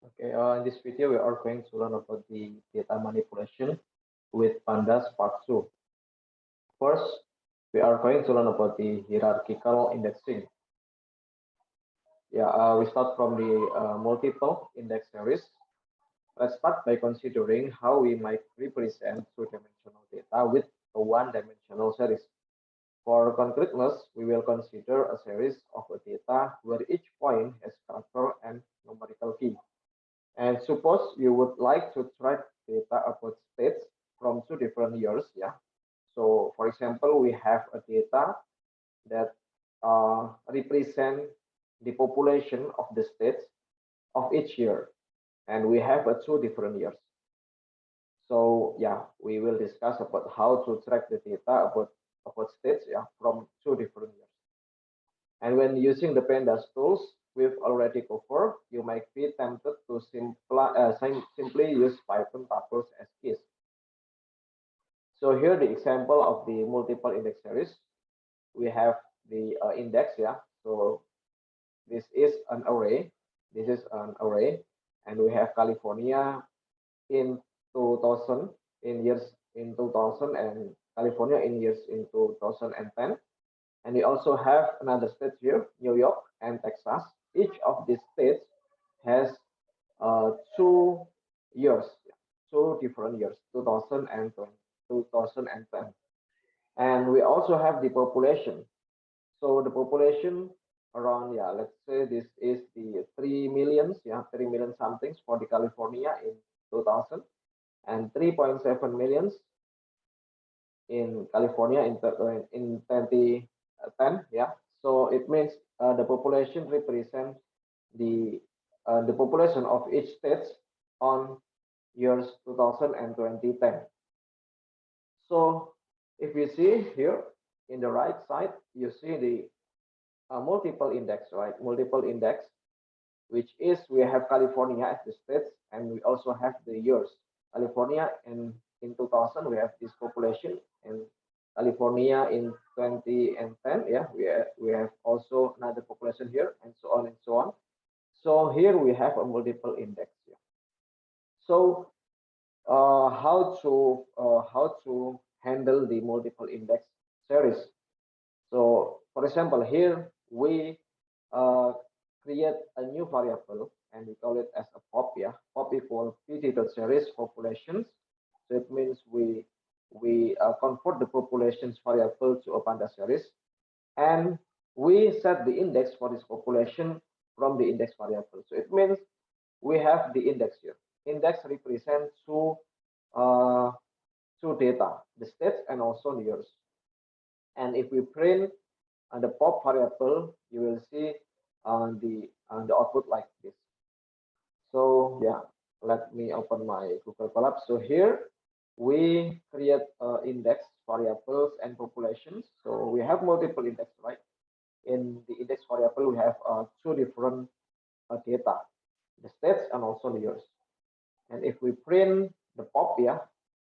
Okay, in this video, we are going to learn about the data manipulation with Pandas Part 2. First, we are going to learn about the hierarchical indexing. Yeah, we start from the multiple index series. Let's start by considering how we might represent two-dimensional data with a one-dimensional series. For concreteness, we will consider a series of data where each point has character and numerical key. And suppose you would like to track data about states from two different years, yeah. So for example, we have a data that represent the population of the states of each year, and we have two different years. So yeah, we will discuss about how to track the data about states, yeah, from two different years. And when using the Pandas tools we've already covered, you might be tempted to simply use Python tuples as keys. So here the example of the multiple index series. We have the index, yeah. So this is an array. This is an array, and we have California in 2000 in years in 2000 and California in years in 2010. And we also have another state here, New York and Texas. Each of these states has 2 years, two different years, 2020, 2010. And we also have the population. So the population around, yeah, let's say this is the 3 millions, yeah, 3 million somethings for the California in 2000 and 3.7 millions in California in 2010, yeah. So it means the population represents the population of each state on years 2000 and 2010. So if you see here in the right side, you see the multiple index, right? Multiple index, which is we have California as the states, and we also have the years. California in 2000 we have this population, and California in 2010, yeah, we have also another population here, and so on and so on. So here we have a multiple index. Yeah. So how to handle the multiple index series? So for example, here we create a new variable and we call it as a pop, yeah. Pop equal pd.series populations. So it means we convert the populations variable to a pandas series, and we set the index for this population from the index variable. So it means we have the index here. Index represents uh, two data, the states and also the years. And if we print the pop variable, you will see the output like this. So yeah, let me open my Google Colab. So here we create index variables and populations. So we have multiple index, right? In the index variable, we have two different data, the states and also the years. And if we print the pop, yeah,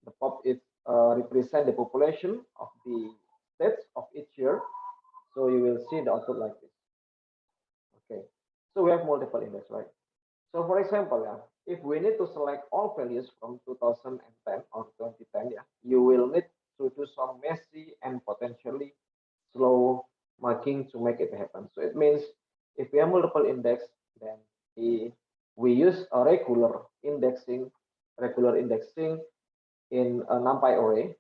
the pop is represent the population of the states of each year. So you will see the output like this. Okay, so we have multiple index, right? So for example, yeah, if we need to select all values from 2010 or 2010, yeah, you will need to do some messy and potentially slow marking to make it happen. So it means if we have multiple index, then we use a regular indexing in a NumPy array.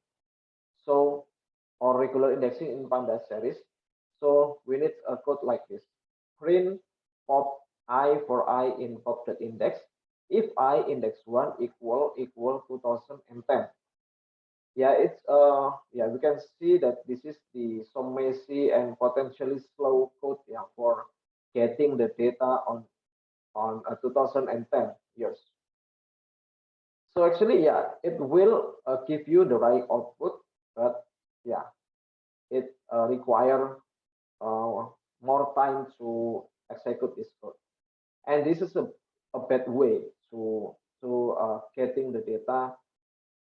So or regular indexing in Pandas series. So we need a code like this: print pop I for I in pop.index if I index 1 equal 2010. Yeah, it's yeah, we can see that this is the some messy and potentially slow code, yeah, for getting the data on 2010 years. So actually, yeah, it will give you the right output, but yeah, it require more time to execute this code. And this is a bad way to getting the data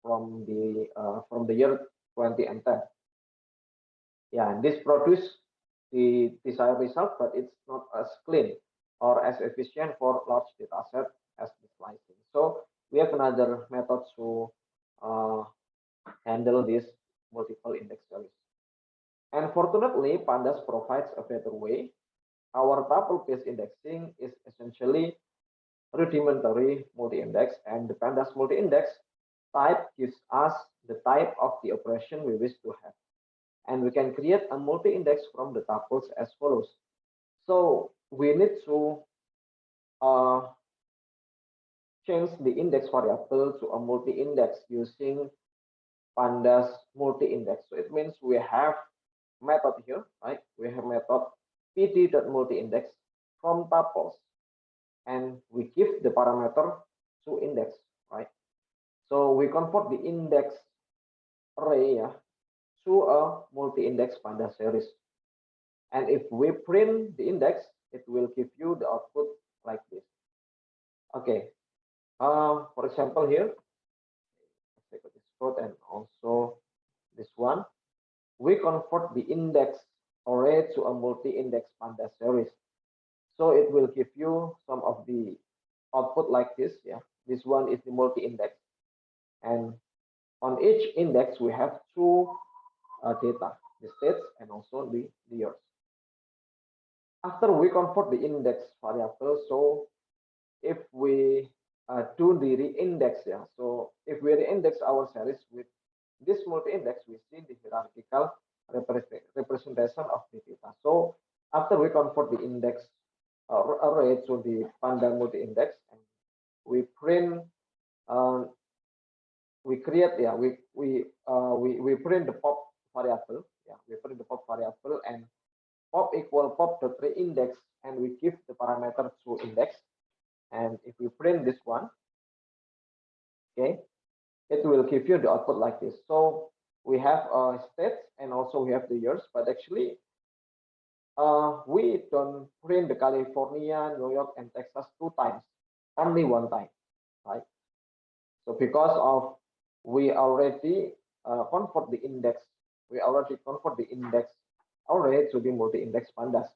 from the year 2010. Yeah, and this produce the desired result, but it's not as clean or as efficient for large data set as the slicing. So we have another method to uh, handle this multiple index series. And fortunately, Pandas provides a better way. Our tuple-based indexing is essentially rudimentary multi-index, and the Pandas multi-index type gives us the type of the operation we wish to have. And we can create a multi-index from the tuples as follows. So we need to uh, change the index variable to a multi-index using Pandas multi-index. So it means we have method here, right? We have method pd.multi-index from tuples, and we give the parameter to index, right? So we convert the index array, yeah, to a multi-index Pandas series. And if we print the index, it will give you the output like this. Okay. For example, here, let's take this code and also this one. We convert the index array to a multi-index Pandas series. So it will give you some of the output like this. Yeah, this one is the multi-index, and on each index we have two data, the states and also the years. After we convert the index variable, so if we do the re-index, yeah, so if we re-index our series with this multi-index, we see the hierarchical representation of the data. So after we convert the index array to the Panda multi-index, and we print, we create, yeah, we print the pop variable, yeah, we print the pop variable, and pop equal pop dot re-index, and we give the parameter to index. And if we print this one, okay, it will give you the output like this. So we have states and also we have the years, but actually we don't print the California, New York, and Texas two times, only one time, right? So because of we already convert the index, we already convert the index array to the multi-index Pandas.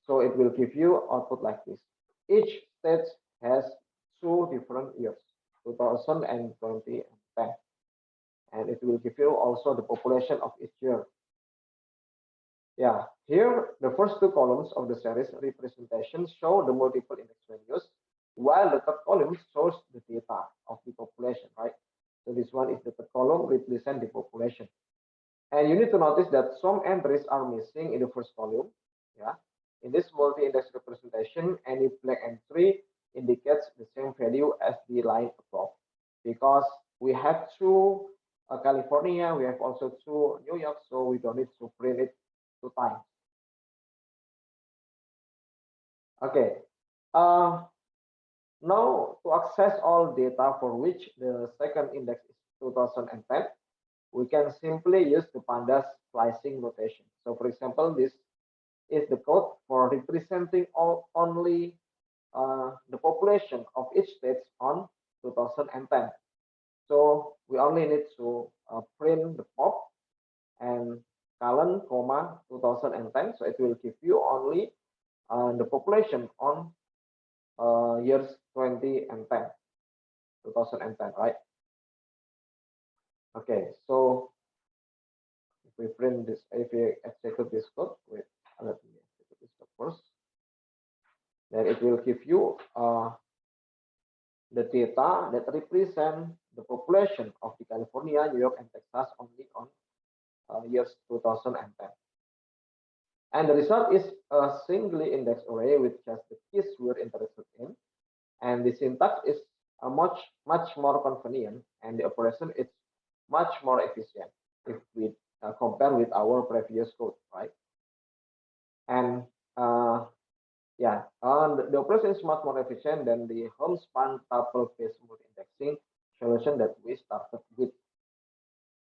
So it will give you output like this. Each state has two different years, 2020 and 10. And it will give you also the population of each year. Yeah, here the first two columns of the series representation show the multiple index values, while the third column shows the data of the population, right? So this one is the third column represent the population. And you need to notice that some entries are missing in the first column. Yeah, in this multi-index representation, any black entry indicates the same value as the line above, because we have two California, we have also two New York, so we don't need to print it two times. Okay. Now to access all data for which the second index is 2010, we can simply use the Pandas slicing notation. So for example, this is the code for representing only the population of each state on 2010. So we only need to print the pop and colon, comma 2010. So it will give you only the population on years 20 and 10, 2010, right? Okay, so if we print this, if we execute this code, wait, let me execute this code first. Then it will give you the data that represent the population of the California, New York, and Texas only on years 2010. And the result is a singly indexed array with just the keys we're interested in. And the syntax is much more convenient, and the operation is much more efficient if we compare with our previous code, right? And yeah, the operation is much more efficient than the homespun tuple-based multi-indexing solution that we started with.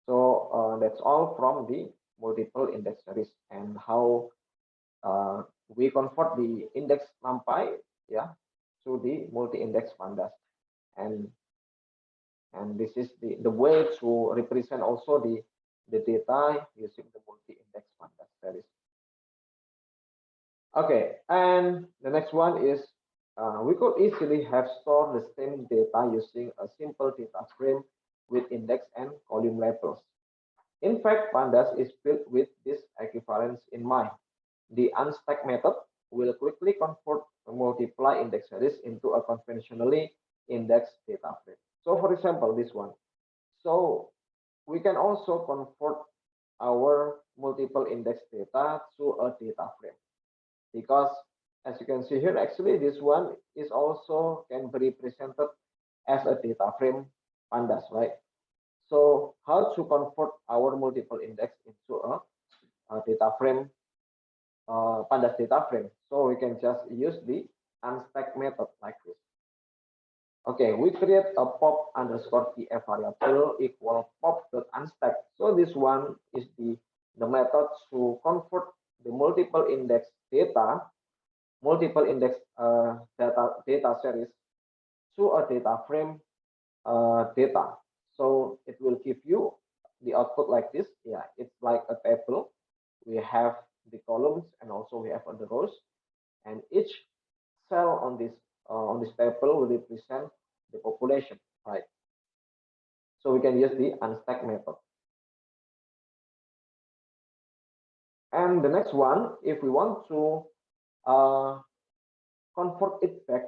So that's all from the multiple index series and how we convert the index NumPy, yeah, to the multi-index Pandas. And this is the way to represent also the data using the multi-index Pandas series. Okay, and the next one is we could easily have stored the same data using a simple data frame with index and column labels. In fact, Pandas is built with this equivalence in mind. The unstack method will quickly convert a multiply index series into a conventionally indexed data frame. So for example, this one. So we can also convert our multiple index data to a data frame because as you can see here, actually this one is also can be represented as a data frame pandas, right? So how to convert our multiple index into a data frame, pandas data frame? So we can just use the unstack method like this. Okay, we create a pop underscore tf variable equal pop.unstack. So this one is the method to convert the multiple index data series to a data frame data. So it will give you the output like this. Yeah, it's like a table. We have the columns and also we have the rows, and each cell on this table will represent the population, right? So we can use the unstack method. And the next one, if we want to uh, convert it back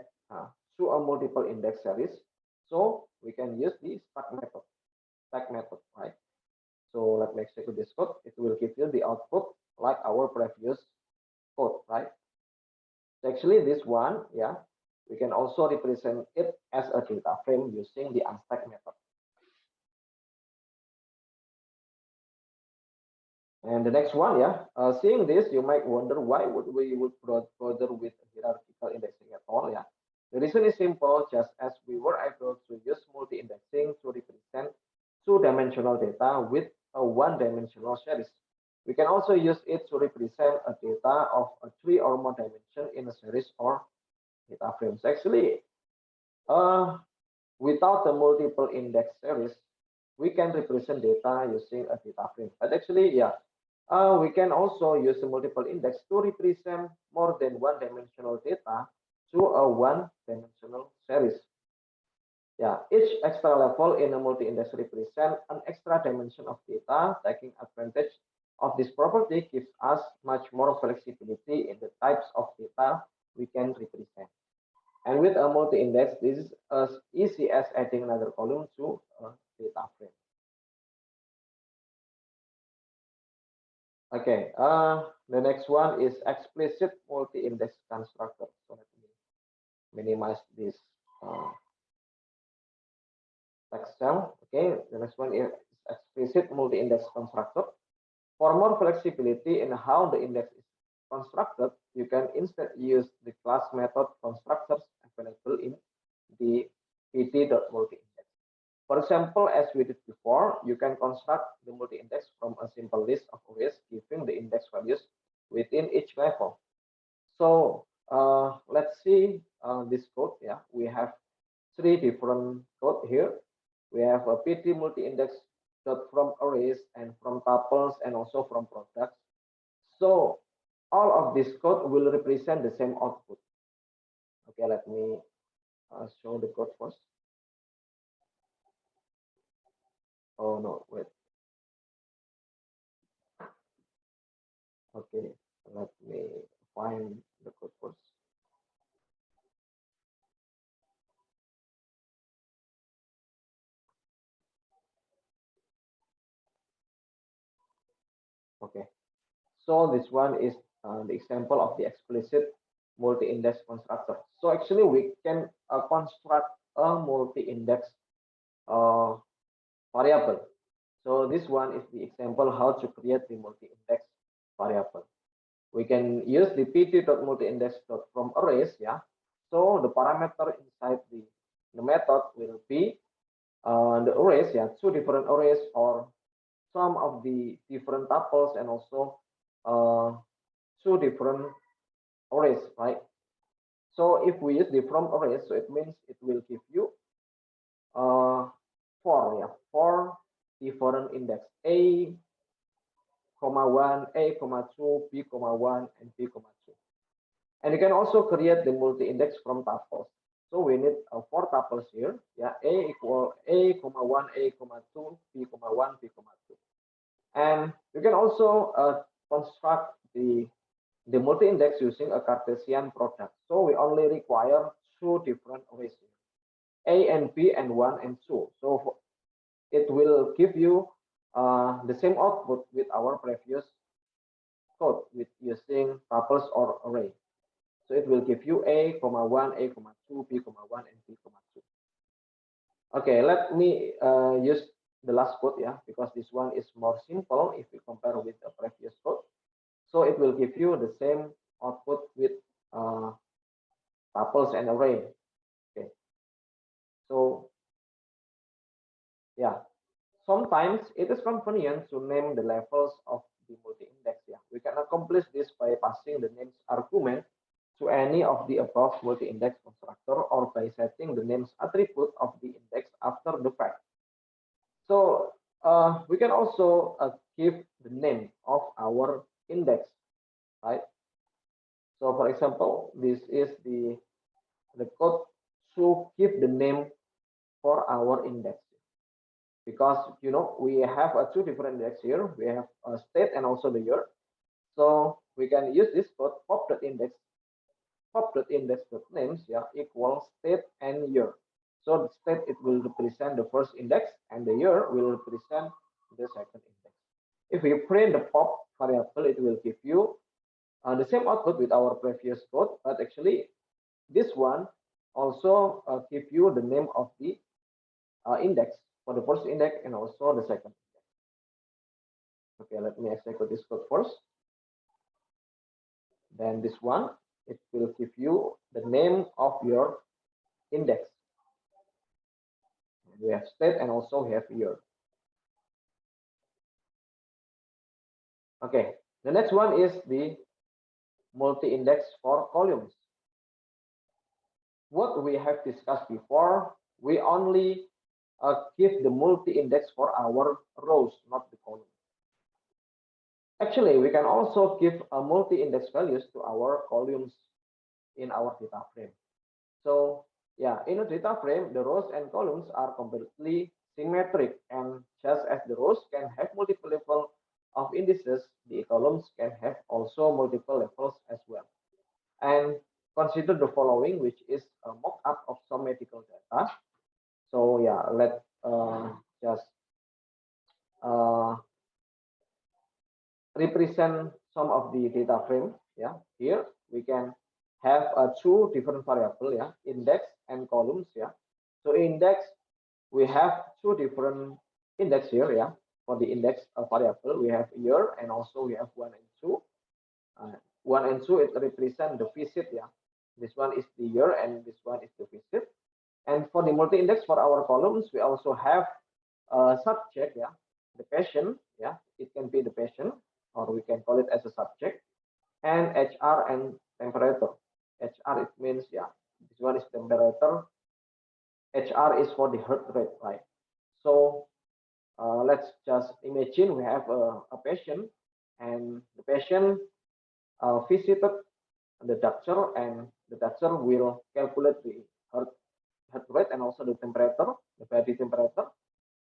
to a multiple index series, so we can use the stack method, right? So let me execute this code. It will give you the output like our previous code, right? So actually, this one, yeah, we can also represent it as a data frame using the unstack method. And the next one, yeah, seeing this, you might wonder why would bother with hierarchical indexing at all, yeah. The reason is simple, just as we were able to use multi-indexing to represent two-dimensional data with a one-dimensional series. We can also use it to represent a data of a three or more dimension in a series or data frames. Actually, uh, without the multiple index series, we can represent data using a data frame. But actually, yeah, we can also use a multiple index to represent more than one dimensional data to a one dimensional series. Yeah, each extra level in a multi-index represent an extra dimension of data. Taking advantage of this property gives us much more flexibility in the types of data we can represent. And with a multi-index, this is as easy as adding another column to a data frame. Okay, the next one is explicit multi-index constructor. So let me minimize this text cell. Okay, the next one is explicit multi-index constructor. For more flexibility in how the index is constructed, you can instead use the class method constructors available in the pt.multi-index. For example, as we did before, you can construct the multi-index from a simple list of arrays giving the index values within each level. So let's see this code. Yeah, we have three different code here. We have a pt multi-index dot from arrays and from tuples and also from products. So all of this code will represent the same output. Okay, let me show the code first. Oh no, wait. Okay, let me find the code first. Okay, so this one is the example of the explicit multi-index constructor. So actually we can construct a multi-index uh, variable. So this one is the example how to create the multi-index variable. We can use the pt.multiindex.from arrays, yeah. So the parameter inside the method will be the arrays, yeah, two different arrays or some of the different tuples and also uh, two different arrays, right? So if we use the from arrays, so it means it will give you uh, four, yeah, four different index a comma 1, a comma 2, b comma 1, and b comma 2. And you can also create the multi-index from tuples. So we need 4 tuples here. Yeah, A equal A, comma 1, A, comma 2, B, comma 1, B, comma 2. And you can also construct the multi-index using a Cartesian product. So we only require 2 different arrays here, A and B and 1 and 2. So it will give you the same output with our previous code with using tuples or array. So it will give you A, comma 1, A, comma 2, B, comma 1, and B, comma 2. Okay, let me use the last code, yeah, because this one is more simple if we compare with the previous code. So it will give you the same output with tuples and array. Okay, so yeah, sometimes it is convenient to name the levels of the multi-index. Yeah, we can accomplish this by passing the names argument to any of the above multi-index constructor or by setting the names attribute of the index after the fact. So we can also give the name of our index, right? So for example, this is the code to give the name for our index, because you know we have two different index here. We have a state and also the year. So we can use this code pop.index names, yeah, equals state and year. So the state, it will represent the first index and the year will represent the second index. If we print the pop variable, it will give you the same output with our previous code, but actually this one also give you the name of the index for the first index and also the second index. Okay, let me execute this code first. Then this one, it will give you the name of your index. We have state and also we have year. Okay, the next one is the multi-index for columns. What we have discussed before, we only give the multi-index for our rows, not the columns. Actually, we can also give a multi-index values to our columns in our data frame. So yeah, in a data frame, the rows and columns are completely symmetric, and just as the rows can have multiple levels of indices, the columns can have also multiple levels as well. And consider the following, which is a mock-up of some medical data. So yeah, let's just represent some of the data frame. Yeah, here we can have two different variable, yeah, index and columns. Yeah, so index, we have two different index here. Yeah, for the index variable, we have year and also we have 1 and 2. 1 and 2, it represent the visit. Yeah, this one is the year and this one is the visit. And for the multi-index for our columns, we also have a subject. Yeah, the patient. Yeah, it can be the patient, or we can call it as a subject, and HR and temperature. HR, it means, yeah, this one is temperature. HR is for the heart rate, right? So let's just imagine we have a patient, and the patient visited the doctor, and the doctor will calculate the heart rate and also the temperature, the body temperature,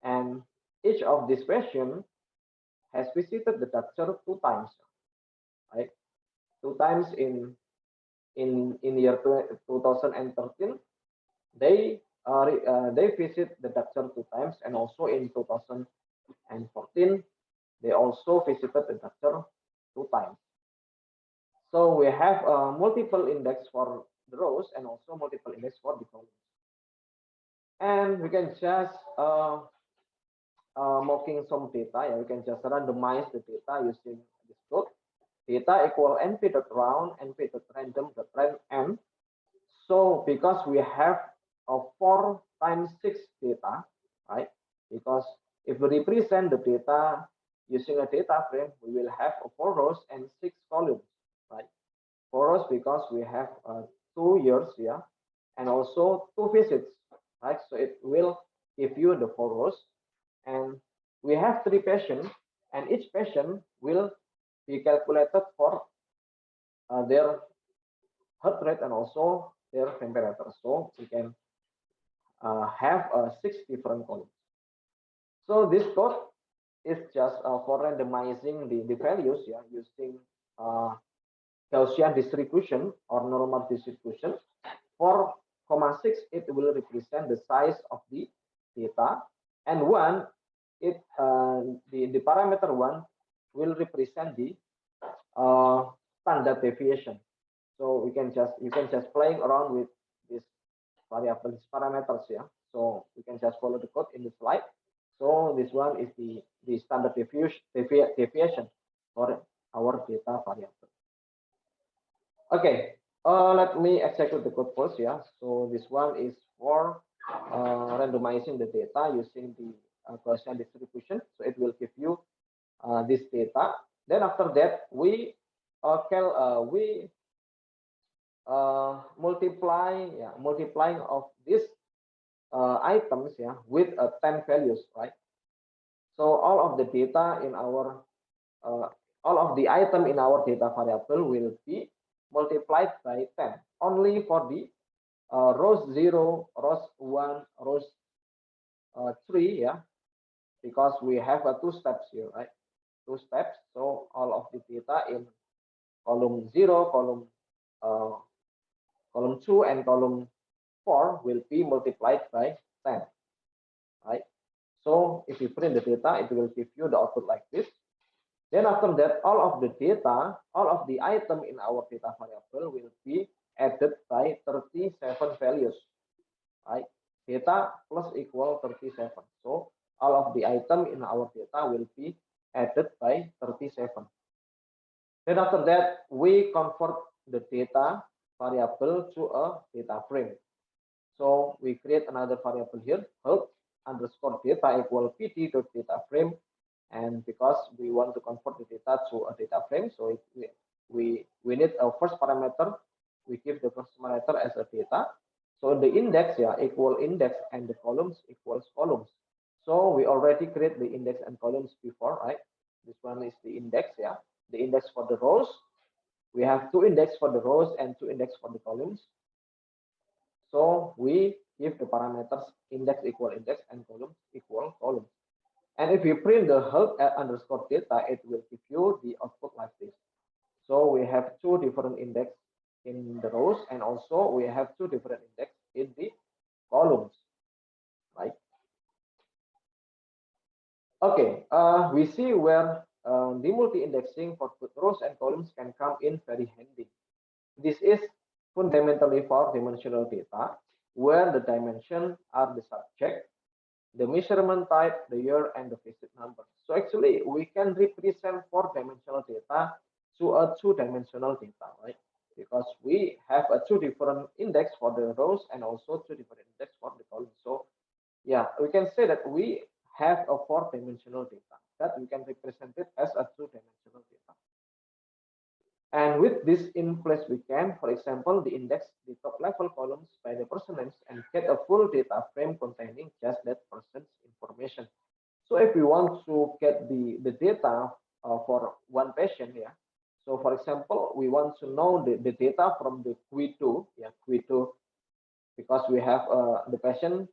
and each of these patients has visited the doctor 2 times, right? 2 times in year 2013, they visit the doctor 2 times, and also in 2014 they also visited the doctor 2 times. So we have multiple index for the rows and also multiple index for the columns, and we can just mocking some data. Yeah, we can just randomize the data using this code. Data equal np.round, np.random.random. So because we have a 4 times 6 data, right? Because if we represent the data using a data frame, we will have 4 rows and 6 columns, right? 4 rows because we have 2 years, yeah, and also 2 visits, right? So it will give you the 4 rows, and we have 3 patients, and each patient will be calculated for their heart rate and also their temperature. So we can have 6 different columns. So this code is just for randomizing the values, yeah, using uh, Gaussian distribution or normal distribution. For comma 6, it will represent the size of the data, and 1, the parameter 1 will represent the standard deviation. So you can just playing around with this variable, these parameters, yeah. So you can just follow the code in the slide. So this one is the standard deviation for our data variable. Okay, let me execute the code first, yeah. So this one is for randomizing the data using the Gaussian distribution. So it will give you this data. Then after that, we multiplying of these items, yeah, with 10 values, right? So all of the data in our uh, all of the item in our data variable will be multiplied by 10 only for the rows 0, rows 1, rows 3, yeah, because we have 2 steps here, right? 2 steps. So all of the data in column 0, uh, column 2, and column 4 will be multiplied by 10, right? So if you print the data, it will give you the output like this. Then after that, all of the data, all of the item in our data variable will be added by 37 values, right? Data plus equal 37. So all of the item in our data will be added by 37. Then after that, we convert the data variable to a data frame. So we create another variable here, help underscore data equal pd dot data frame. And because we want to convert the data to a data frame, so we need a first parameter. We give the first parameter as a data. So the index, yeah, equal index, and the columns equals columns. So we already create the index and columns before, right? This one is the index, yeah, the index for the rows. We have 2 index for the rows and 2 index for the columns. So we give the parameters index equal index and columns equal columns. And if you print the help underscore data, it will give you the output like this. So we have 2 different index in the rows, and also we have 2 different index in the columns, right? Okay, we see where the multi-indexing for both rows and columns can come in very handy. This is fundamentally for dimensional data, where the dimension are the subject, the measurement type, the year, and the visit number. So actually, we can represent 4-dimensional data to a 2-dimensional data, right? Because we have a 2 different index for the rows and also 2 different index for the columns. So yeah, we can say that we have a 4-dimensional data that we can represent it as a 2-dimensional data. And with this in place, we can, for example, the index the top level columns by the person names and get a full data frame containing just that person's information. So if we want to get the data for one patient, yeah. So for example, we want to know the data from the Q2, yeah, Q2, because we have the patient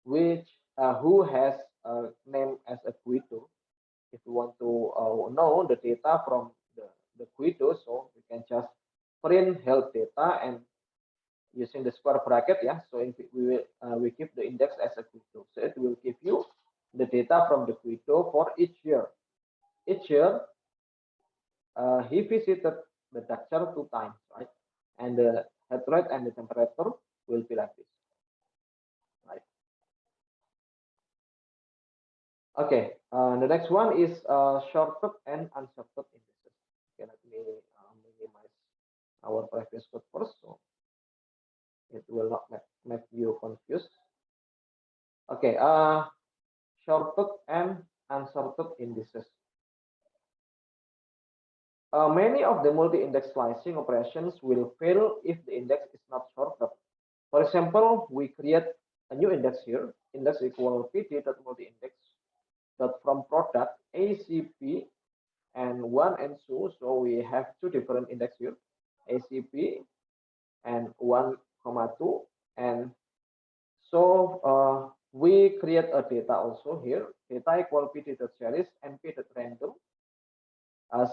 which who has a name as a Q2. If we want to know the data from the Q2, so we can just print health data and using the square bracket, yeah. So if we keep the index as a Q2, so it will give you the data from the Q2 for each year. Each year, he visited the doctor 2 times, right? And the heart rate and the temperature will be like this, right? Okay, the next one is shorted and unshorted indices. Okay, let me minimize our previous code first, so it will not make you confused. Okay, shorted and unsorted indices. Many of the multi-index slicing operations will fail if the index is not sorted. For example, we create a new index here, index equal pd.multi-index dot from product ACP and 1 and 2. So we have 2 different index here, ACP and 1,2. And so we create a data also here. Data equal p dot series and p dot random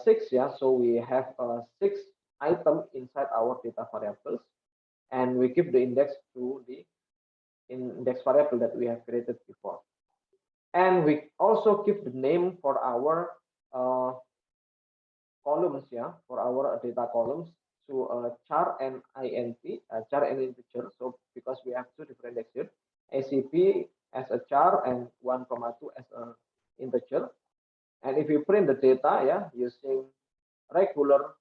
6. Yeah, so we have 6 items inside our data variables, and we give the index to the index variable that we have created before. And we also give the name for our columns, yeah, for our data columns to char and int, char and integer. So because we have two different index here, acp as a char and 1,2 as a integer. And if you print the data, yeah, using regular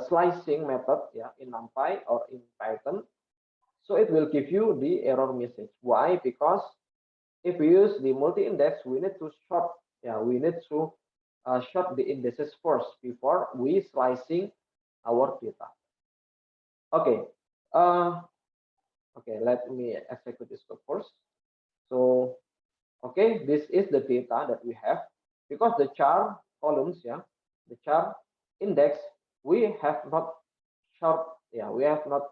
slicing method, yeah, in NumPy or in Python, so it will give you the error message. Why? Because if we use the multi-index, we need to sort, yeah, we need to sort the indices first before we slicing our data. Okay, okay, let me execute this code first. So, okay, this is the data that we have because the char columns, yeah, the char index, we have not short, yeah, we have not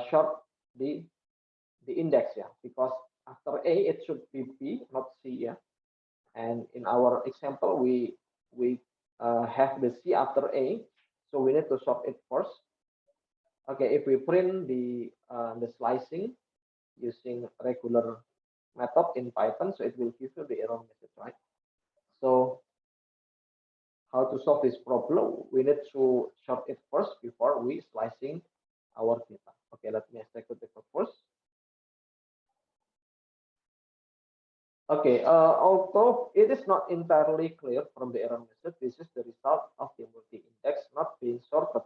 short the index, yeah, because after A it should be B, not C, yeah. And in our example, we have the C after A, so we need to sort it first. Okay, if we print the slicing using regular method in Python, so it will give you the error message, right? So how to solve this problem? We need to sort it first before we slicing our data. Okay, let me execute the code first. Okay, although it is not entirely clear from the error message, this is the result of the multi-index not being sorted.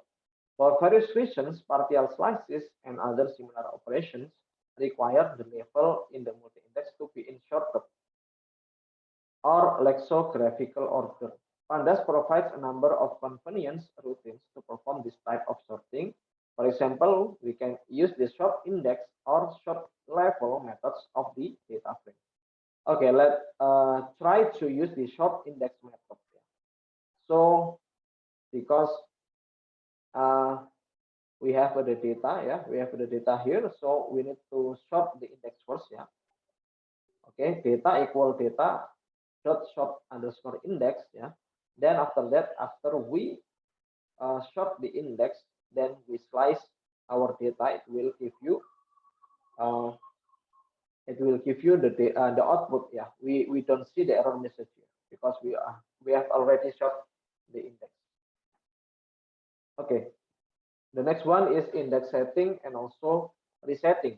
For various reasons, partial slices and other similar operations require the label in the multi-index to be inserted or lexicographical order. Pandas provides a number of convenience routines to perform this type of sorting. For example, we can use the sort index or sort level methods of the data frame. Okay, let's try to use the sort index method. So, because we have the data, yeah, we have the data here, so we need to sort the index first, yeah. Okay, data equal data dot sort underscore index, yeah. Then after that, after we sort the index, then we slice our data. Uh, it will give you the output. Yeah, we don't see the error message here because we have already sort the index. Okay, the next one is index setting and also resetting.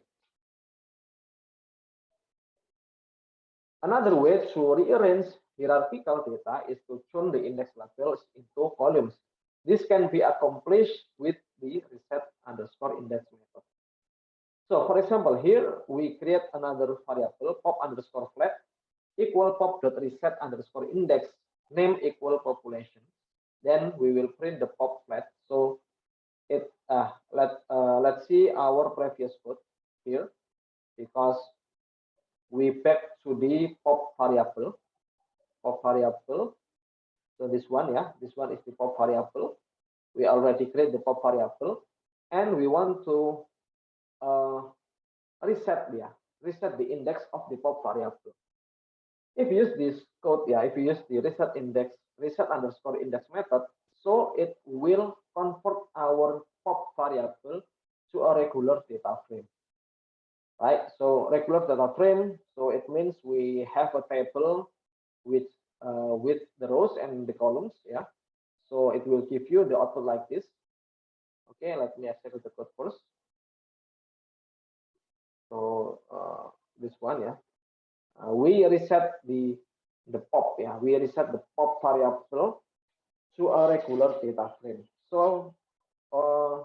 Another way to rearrange hierarchical data is to turn the index labels into columns. This can be accomplished with the reset underscore index method. So for example, here we create another variable pop underscore flat equal pop dot reset underscore index name equal population. Then we will print the pop flat. So it let's see our previous code here because we back to the pop variable. So this one, yeah, this one is the pop variable. We already create the pop variable, and we want to uh, reset the index of the pop variable. If you use this code, yeah, if you use the reset underscore index method, so it will convert our pop variable to a regular data frame, right? So regular data frame, so it means we have a table with the rows and the columns, yeah. So it will give you the output like this. Okay, let me execute the code first. So this one, yeah, we reset the pop, yeah, we reset the pop variable to a regular data frame. So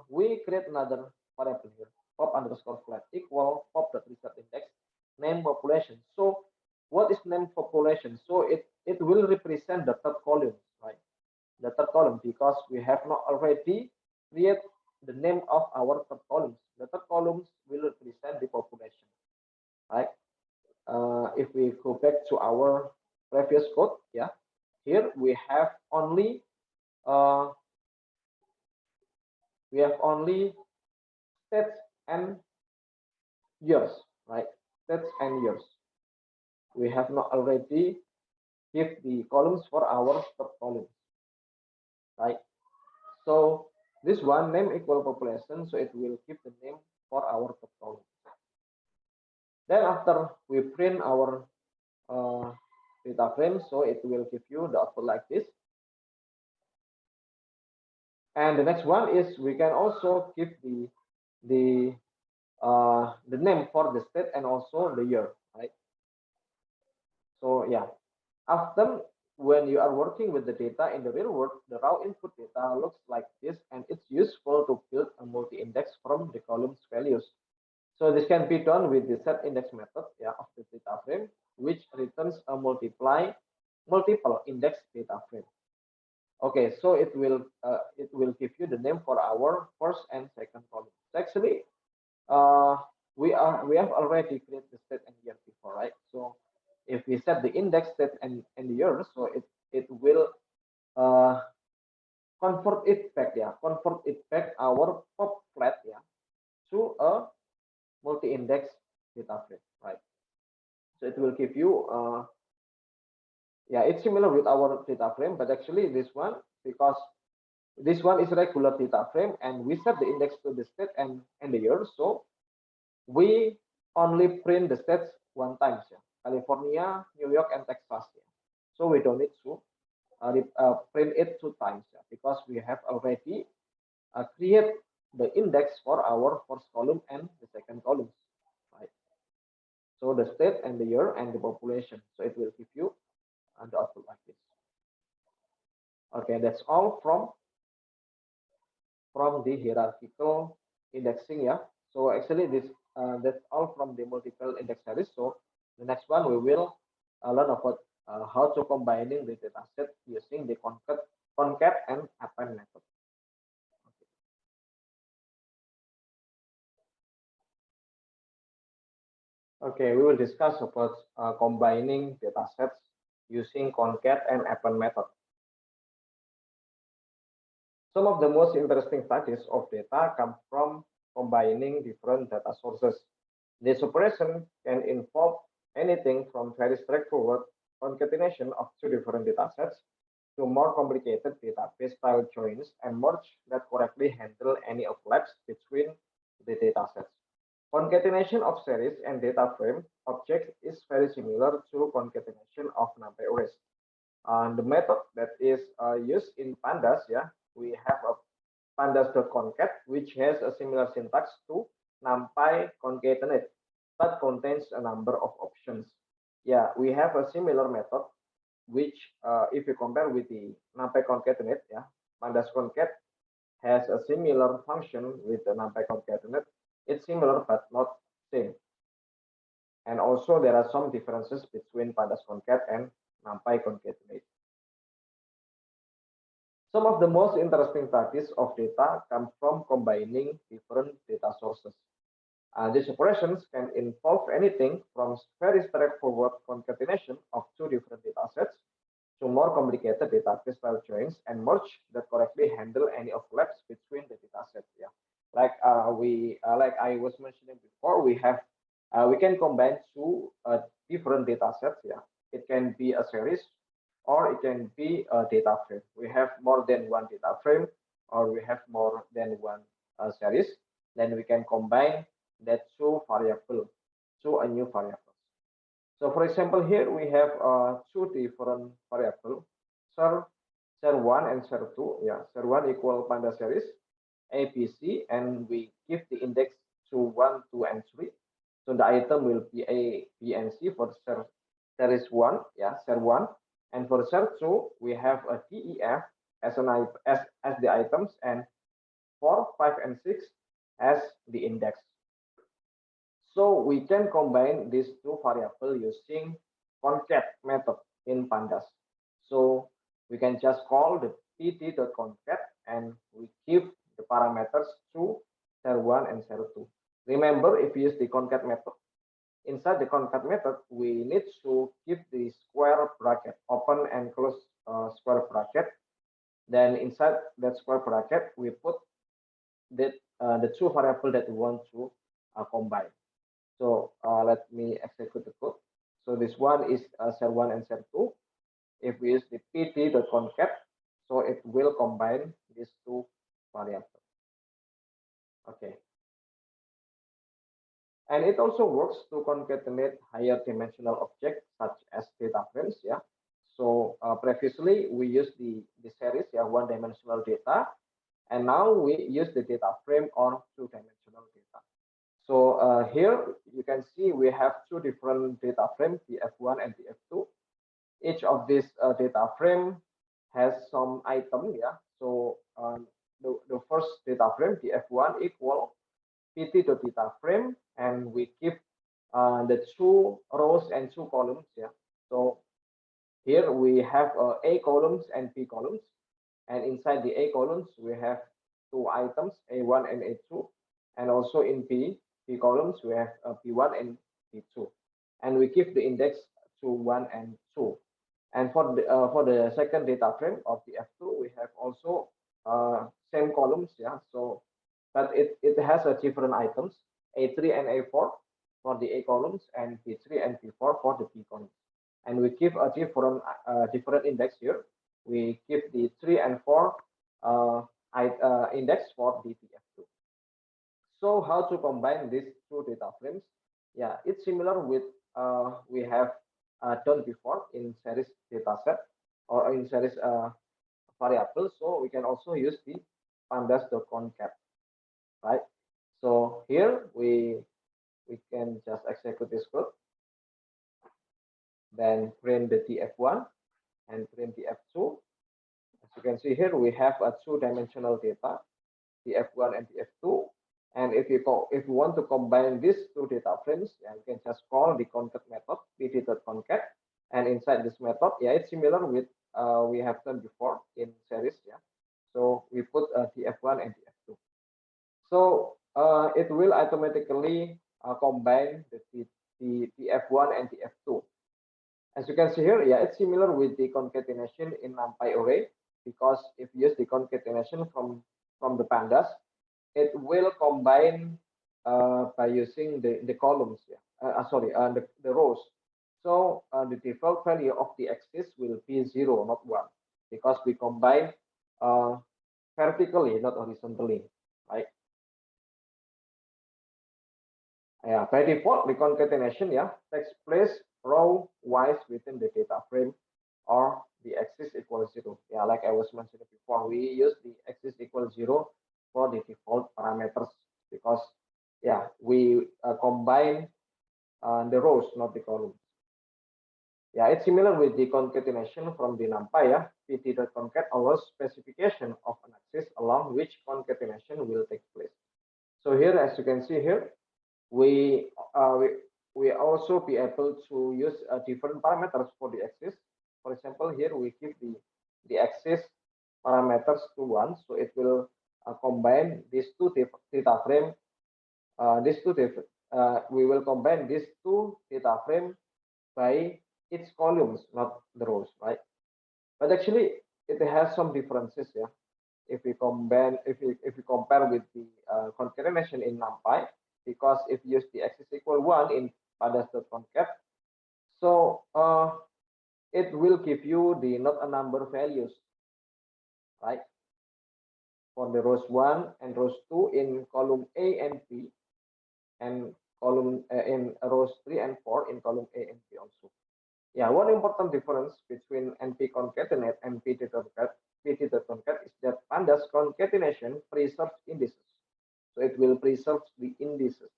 we create another variable here, pop underscore flat equal pop dot reset index name population. So what is name population? So it will represent the third column, right? The third column because we have not already create the name of our third columns. The third columns will represent the population, right? If we go back to our previous code, yeah, here we have only uh, we have only states and years, right? States and years. We have not already give the columns for our subcolumns, right? So this one name equal population, so it will give the name for our subcolumn. Then after we print our data frame, so it will give you the output like this. And the next one is we can also give the name for the state and also the year, right? So yeah, often when you are working with the data in the real world, the raw input data looks like this, and it's useful to build a multi-index from the columns values. So this can be done with the set index method, yeah, of the data frame, which returns a multiple index data frame. Okay, so it will give you the name for our first and second column. Actually, uh, we have already created the state and year before, right? So if we set the index state and year, so it will uh, convert it back, yeah, convert it back our pop flat, yeah, to a multi-index data frame, right? So it will give you yeah, it's similar with our data frame, but actually this one, because this one is regular data frame and we set the index to the state and the year, so we only print the states one time, yeah. California, New York, and Texas, yeah. So we don't need to print it two times, yeah, because we have already create the index for our first column and the second columns, right? So the state and the year and the population, so it will give you the output like this. Okay, that's all from the hierarchical indexing, yeah. So actually this that's all from the multiple index series. So the next one we will learn about how to combining the data set using the concat and append method. Okay, we will discuss about combining data sets using concat and append method. Some of the most interesting studies of data come from combining different data sources. This operation can involve anything from very straightforward concatenation of two different datasets to more complicated database style joins and merge that correctly handle any overlaps between the datasets. Concatenation of series and data frame objects is very similar to concatenation of NumPy arrays. The method that is used in Pandas, yeah, we have a pandas.concat, which has a similar syntax to NumPy concatenate, but contains a number of options. Yeah, we have a similar method, which if you compare with the NumPy concatenate, yeah, pandas concat has a similar function with the NumPy concatenate. It's similar but not same. And also there are some differences between pandas concat and NumPy concatenate. Some of the most interesting practice of data come from combining different data sources. These operations can involve anything from very straightforward concatenation of two different datasets to more complicated database style joins and merge that correctly handle any overlaps between the datasets. Yeah, like I was mentioning before, we can combine two different datasets. Yeah, it can be a series or it can be a data frame. We have more than one data frame or we have more than one series. Then we can combine that two variable to a new variable. So for example, here we have two different variable, ser1 and ser2. Yeah, ser1 equal panda series ABC, and we give the index to 1, 2, and 3. So the item will be A, B, and C for series 1, yeah, ser1. And for ser2, we have a DEF as the items, and 4, 5, and 6 as the index. So we can combine these two variables using concat method in pandas. So we can just call the pd.concat and we give the parameters to ser1 and ser2. Remember, if you use the concat method, inside the concat method, we need to give the square bracket, open and close square bracket. Then inside that square bracket, we put that the two variable that we want to combine. So let me execute the code. So this one is share1 and share2. If we use the pt.concat, so it will combine these two variables. Okay. And it also works to concatenate higher dimensional objects such as data frames. Yeah. So previously we used the series, yeah, one-dimensional data, and now we use the data frame or two-dimensional data. So here you can see we have two different data frames, the F1 and the F2. Each of these data frame has some item, yeah. So the first data frame, the F1 equal pt.data frame, and we keep the two rows and two columns, yeah. So here we have A columns and B columns, and inside the A columns we have two items, A1 and A2, and also in B columns we have B1 and B2, and we give the index to 1 and 2. And for the second data frame of the F2, we have also same columns, yeah. So, but it has a different items, A3 and A4 for the A columns, and B3 and B4 for the B columns. And we give a different index here. We give the 3 and 4 index for the F2. So how to combine these two data frames? Yeah, it's similar with we have done before in series dataset or in series variables. So we can also use the pandas.concat, right? So here we can just execute this code, then print the TF1 and print the F2. As you can see here, we have a two-dimensional data, the F1 and the F2. And if you want to combine these two data frames, yeah, you can just call the concat method, pt.concat, and inside this method, yeah, it's similar with we have done before in series, yeah. So we put the F1 and the F2. So it will automatically combine the F1 and the F2. As you can see here, yeah, it's similar with the concatenation in NumPy array, because if you use the concatenation from the pandas, it will combine by using the columns, yeah. The rows. So the default value of the axis will be 0, not 1, because we combine vertically, not horizontally, right? Yeah, by default, the concatenation, yeah, takes place row wise within the data frame, or the axis equals 0. Yeah, like I was mentioning before, we use the axis equals 0 for the default parameters, because yeah, we combine the rows, not the columns. Yeah, it's similar with the concatenation from the NumPy. Yeah, pt.concat allows specification of an axis along which concatenation will take place. So here, as you can see here, we also be able to use different parameters for the axis. For example, here we give the axis parameters to 1, so it will combine these two data frame. We will combine these two data frame by its columns, not the rows, right? But actually, it has some differences, yeah. If we compare with the concatenation in NumPy, because if you use the axis equal 1 in pandas.concat, so it will give you the not a number values, right? For the rows 1 and rows 2 in column A and B, and column in rows 3 and 4 in column A and B also. Yeah, one important difference between NP concatenate and pt.concat is that pandas concatenation preserves indices. So it will preserve the indices,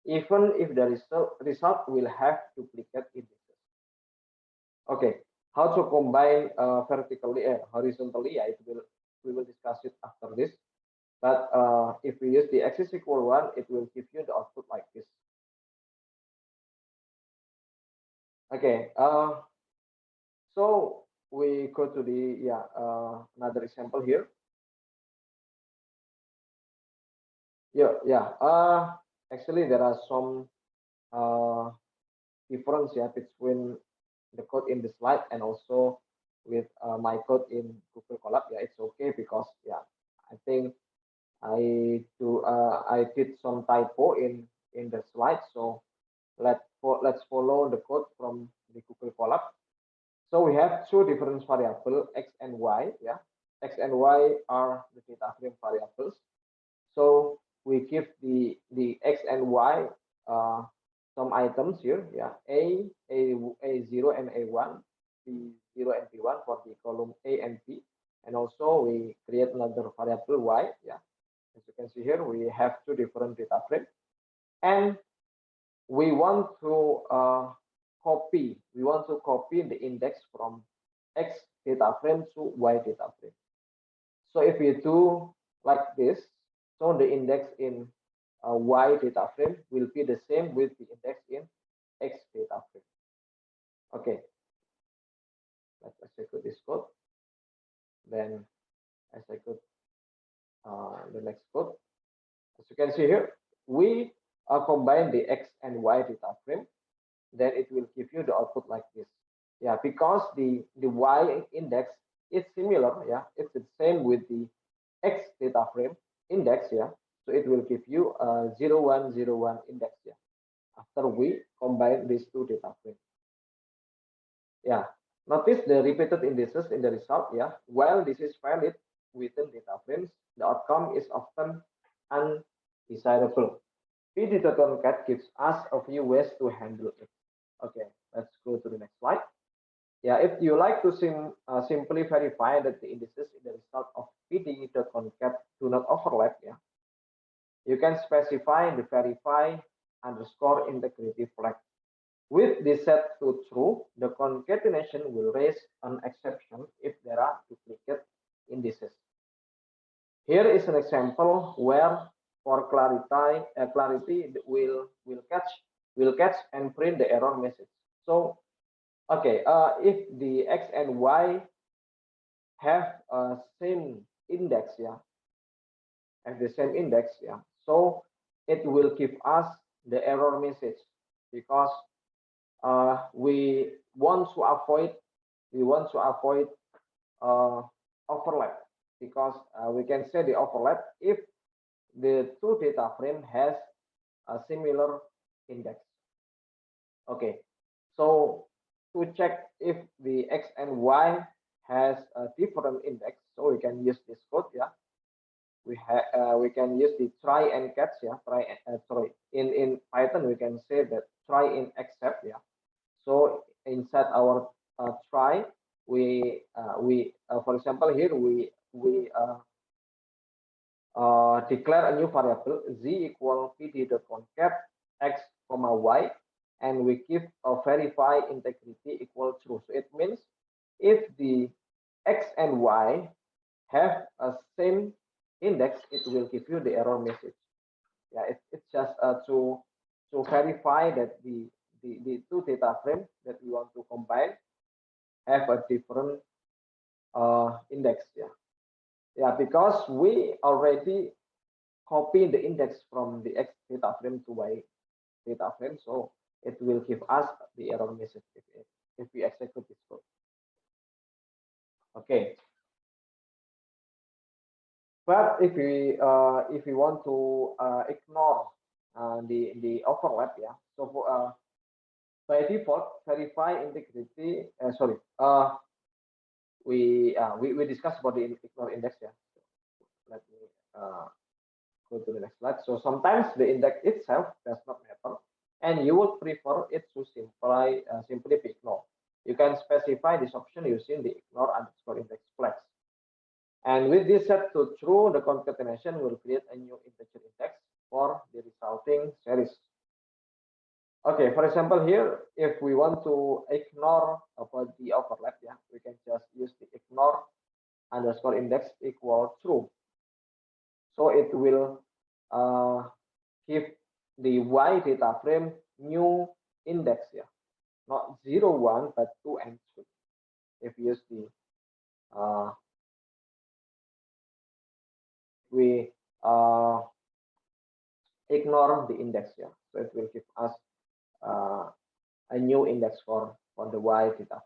even if the result will have duplicate indices. Okay, how to combine vertically and horizontally? Yeah, we will discuss it after this. But if we use the axis equal 1, it will give you the output like this. Okay, so we go to the another example here. Actually there are some difference, yeah, between the code in the slide and also with my code in Google Colab. Yeah, it's okay, because yeah, I think I did some typo in the slide, so let's follow the code from the Google Colab. So we have two different variable x and y. Yeah, x and y are the data frame variables. So we give the x and y some items here. Yeah, a0 and a1, b0 and b1 for the column a and b, and also we create another variable y. Yeah, as you can see here, we have two different data frames, and we want to copy the index from x data frame to y data frame. So if we do like this, so the index in y data frame will be the same with the index in x data frame. Okay, let's execute this code. Then execute the next code. As you can see here, we combine the x and y data frame. Then it will give you the output like this. Yeah, because the y index is similar. Yeah, it's the same with the x data frame index. Yeah, so it will give you a 0101 index. Yeah, after we combine these two data frames. Yeah, notice the repeated indices in the result. Yeah, while this is valid within data frames, the outcome is often undesirable. PD.concat gives us a few ways to handle it. Okay, let's go to the next slide. Yeah, if you like to simply verify that the indices in the result of PD.concat do not overlap, yeah, you can specify the verify underscore integrity flag. With this set to true, the concatenation will raise an exception if there are duplicate indices. Here is an example where, for clarity, will catch and print the error message. So, okay, if the x and y have a same index, yeah, have the same index, yeah, so it will give us the error message because we want to avoid uh, overlap, because we can say the overlap if the two data frame has a similar index. Okay, so to check if the x and y has a different index, so we can use this code. Yeah, we can use the try and catch. Yeah, sorry, in Python we can say that try in except. Yeah, so inside our try, for example here we declare a new variable z equal pd.concat x comma y, and we give a verify integrity equal true. So it means if the x and y have a same index, it will give you the error message. Yeah, it's just to verify that the two data frames that we want to combine have a different index. Yeah, yeah, because we already copy the index from the x data frame to y data frame, so it will give us the error message if we execute this code. Okay, but if we want to ignore the overlap, yeah, so for, by default verify integrity sorry we discussed about the ignore index. Yeah, so let me go to the next slide. So sometimes the index itself does not matter, and you would prefer it to simply be ignored. You can specify this option using the ignore underscore index flags. And with this set to true, the concatenation will create a new integer index for the resulting series. Okay, for example, here, if we want to ignore about the overlap, yeah, we can just use the ignore underscore index equal true. So it will give the y data frame new index here, not 0, 1, but 2 and 3. If you use the we ignore the index here, so it will give us a new index for the y data frame.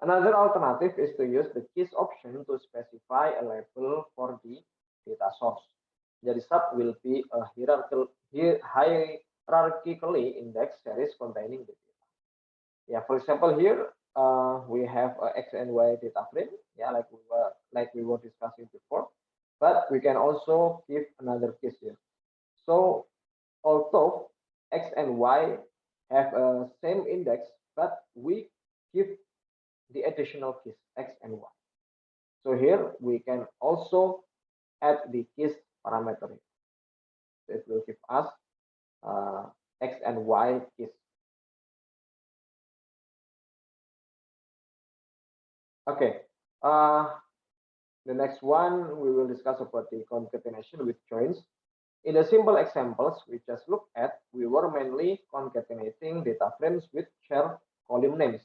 Another alternative is to use the keys option to specify a label for the data source. The result will be a hierarchically indexed series containing the data. Yeah, for example, here we have a X and Y data frame. Yeah, like we were discussing before, but we can also give another case here. So although X and Y have a same index, but we give the additional keys X and Y. So here we can also add the keys parameter. So it will give us X and Y keys. Okay. The next one we will discuss about the concatenation with joins. In the simple examples we just looked at, we were mainly concatenating data frames with shared column names.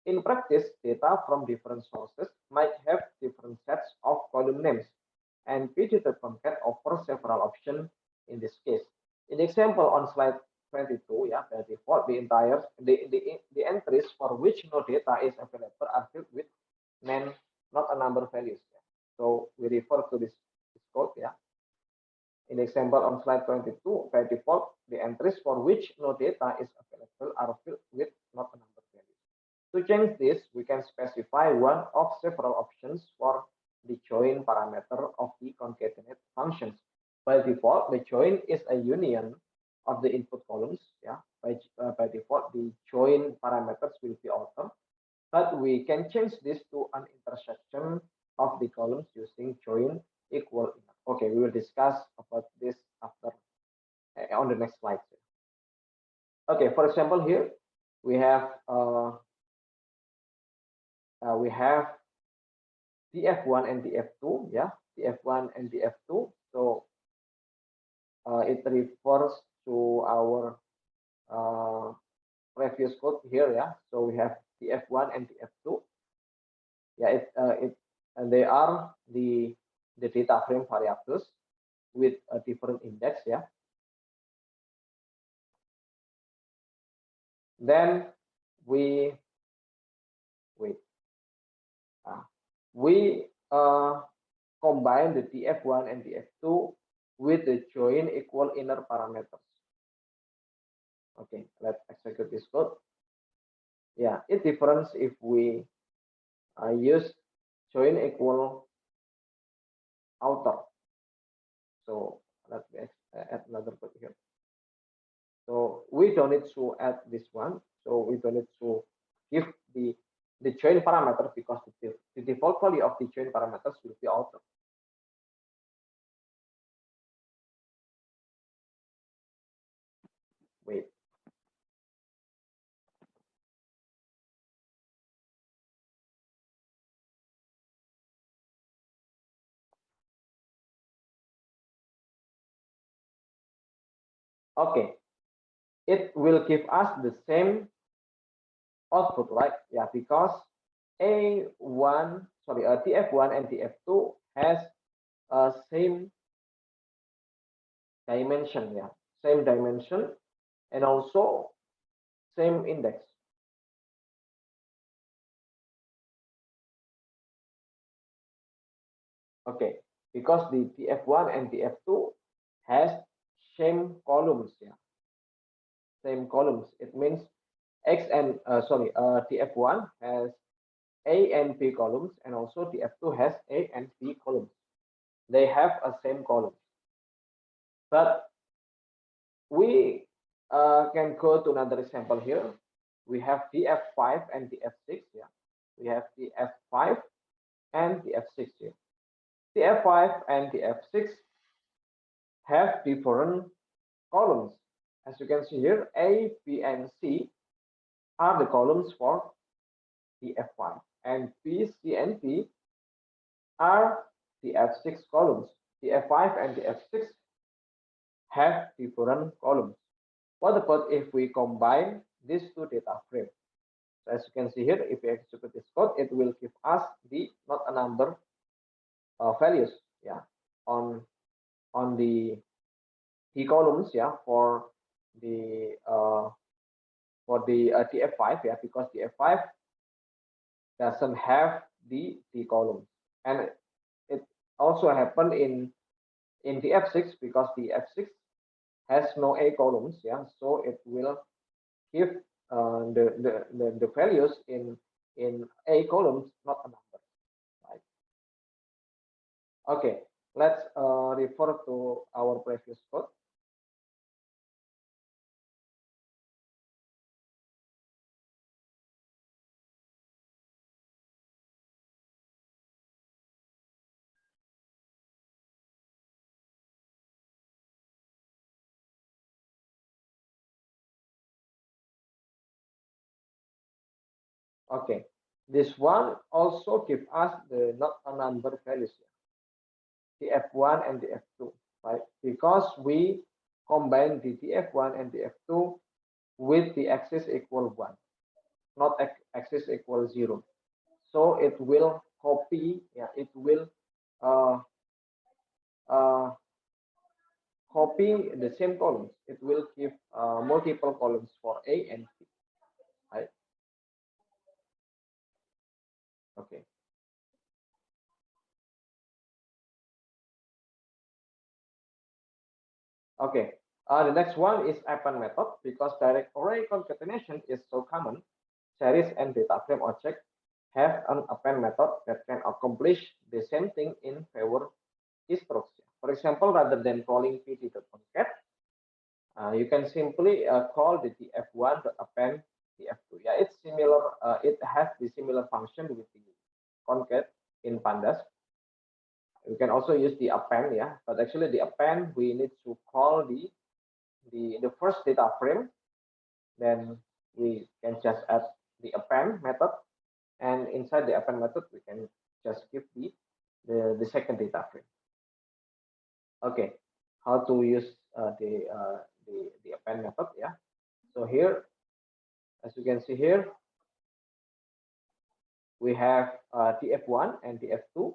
In practice, data from different sources might have different sets of column names, and we did a concat over several options in this case. In the example on slide 22, yeah, by default, the entries for which no data is available are filled with name, not a number values. Yeah. So we refer to this code, yeah. In the example on slide 22, by default, the entries for which no data is available are filled with not a number value. To change this, we can specify one of several options for the join parameter of the concatenate functions. By default, the join is a union of the input columns. Yeah, by default, the join parameters will be altered, but we can change this to an intersection of the columns using join equal. Okay, we will discuss about this after on the next slide. Okay, for example, here we have the F1 and the F2. Yeah, the F1 and the F2. So it refers to our previous code here. Yeah, so we have the F1 and the F2. Yeah, and they are the data frame variables with a different index. Yeah. Then we combine the df1 and df2 with the join equal inner parameters. Okay, let's execute this code. Yeah, it differs if we use join equal outer. So let me add another code here. So we don't need to add this one. So we don't need to give the join parameter because the default value of the join parameters will be outer. Wait. Okay, it will give us the same output, right? Yeah, because TF1 and TF2 has a same dimension, yeah, same dimension, and also same index. Okay, because the TF1 and TF2 has same columns, yeah, same columns. It means TF1 has A and B columns, and also TF2 has A and B columns. They have a same column, but we can go to another example here. We have the F5 and the F6. Yeah, we have the F5 and the F6 here. The F5 and the F6 have different columns. As you can see here, A, B, and C are the columns for the F5, and B, C, and D are the F6 columns. The F5 and the F6 have different columns. What about if we combine these two data frames? So as you can see here, if we execute this code, it will give us the not a number values, yeah, on the columns, yeah, for the TF5, yeah, because the F5 doesn't have the columns, and it also happened in the F6 because the F6 has no A columns, yeah, so it will give the values in A columns, not a number, right? Okay, let's refer to our previous code. Okay, this one also give us the not a number values, the F1 and the F2, right? Because we combine the F1 and the F2 with the axis equal 1, not axis equal 0. So it will copy, yeah, it will uh, uh, copy the same columns. It will give multiple columns for A and B, right? Okay. Okay. The next one is append method because direct array concatenation is so common. Series and data frame object have an append method that can accomplish the same thing in favor instruction. For example, rather than calling pt.concat, you can simply call the f1 to append the f2. Yeah, it's similar. It has the similar function with the concat in pandas. You can also use the append, yeah, but actually the append we need to call the first data frame, then we can just add the append method, and inside the append method we can just give the second data frame. Okay, how to use the append method, yeah. So here, as you can see here, we have tf1 and tf2,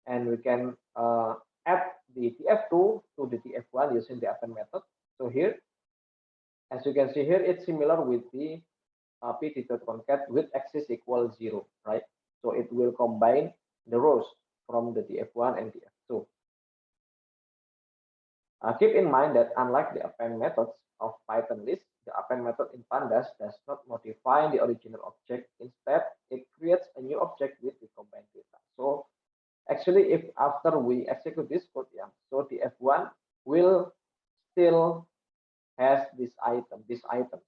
and we can add the tf2 to the tf1 using the append method. So here, as you can see here, it's similar with the pt.concat with axis equal 0, right? So it will combine the rows from the tf1 and tf2. Keep in mind that unlike the append methods of Python list, the append method in Pandas does not modify the original object. Instead, it creates a new object with the combined data. So actually, if after we execute this code, yeah, so the F1 will still has this item, this item.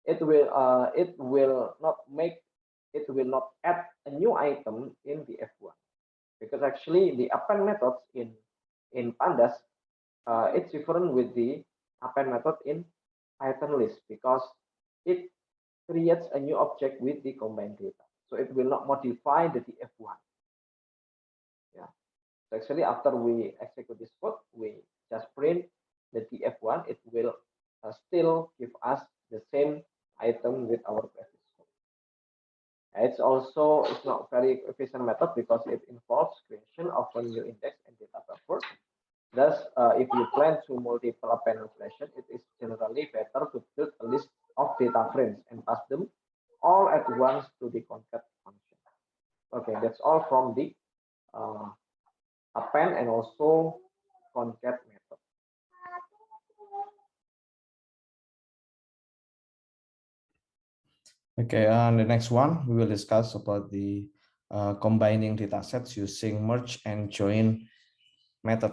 It will not add a new item in the F1 because actually the append methods in Pandas it's different with the append method in Python list because it creates a new object with the combined data. So it will not modify the TF1. Yeah. So actually, after we execute this code, we just print the TF1. It will still give us the same item with our previous code. It's not very efficient method because it involves creation of a new index and data buffer. Thus, if you plan to multiple append operation, it is generally better to build a list of data frames and pass them all at once to the concat function. Okay, that's all from the append and also concat method. Okay, and the next one we will discuss about the combining data sets using merge and join method.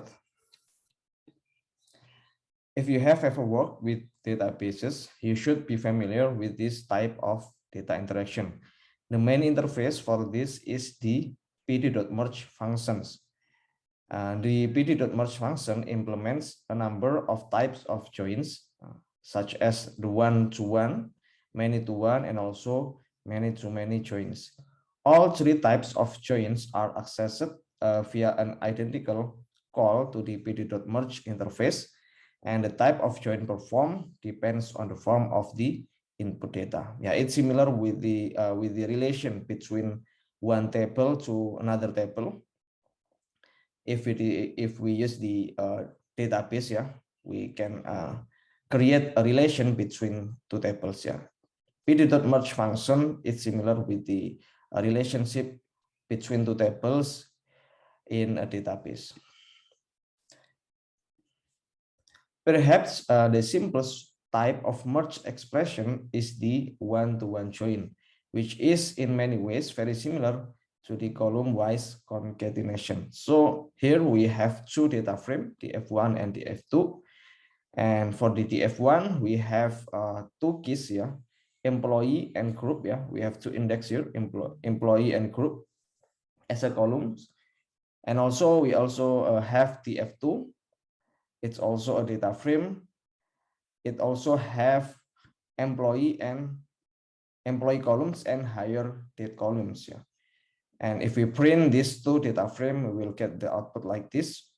If you have ever worked with databases, you should be familiar with this type of data interaction. The main interface for this is the pd.merge functions. The pd.merge function implements a number of types of joins, such as the one-to-one, many-to-one, and also many-to-many joins. All three types of joins are accessed via an identical call to the pd.merge interface, and the type of join performed depends on the form of the input data. Yeah, it's similar with the relation between one table to another table. If we use the database, yeah, we can create a relation between two tables. Yeah, pd.merge function is similar with the a relationship between two tables in a database. Perhaps the simplest type of merge expression is the one-to-one join, which is in many ways very similar to the column-wise concatenation. So here we have two data frames, df1 and df2. And for the df1, we have two keys here, employee and group. Yeah, we have two index here, employee and group as a columns. And also we also have df2. It's also a data frame. It also have employee columns and hire date columns. Yeah. And if we print these two data frame, we will get the output like this.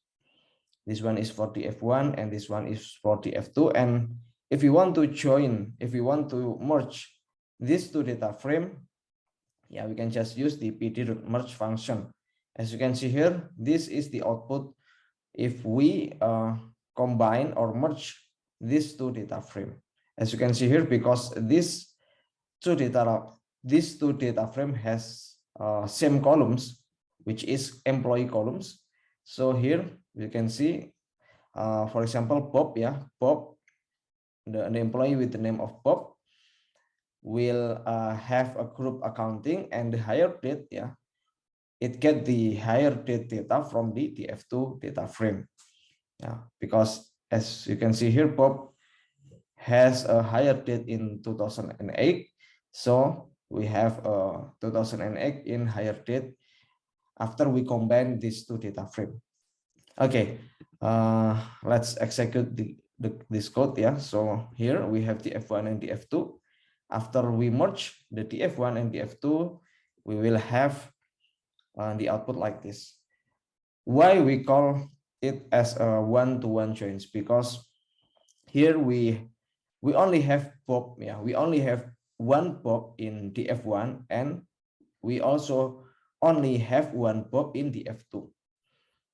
This one is for df1 and this one is for df2. And if you want to join, if you want to merge these two data frame, yeah, we can just use the pd.merge function. As you can see here, this is the output if we combine or merge these two data frame. As you can see here, because these two data frame has same columns, which is employee columns. So here you can see, for example, Bob. Yeah, Bob, the employee with the name of Bob will have a group accounting, and the hire date. Yeah, it get the hire date data from the df2 data frame. Yeah, because as you can see here, Bob has a hire date in 2008. So we have a 2008 in hire date after we combine these two data frame. Okay, let's execute this code. Yeah, so here we have the df1 and the df2. After we merge the df1 and the df2, we will have the output like this. Why we call it as a one-to-one joins? Because here we only have Bob. Yeah, we only have one Bob in df1, and we also only have one Bob in df2,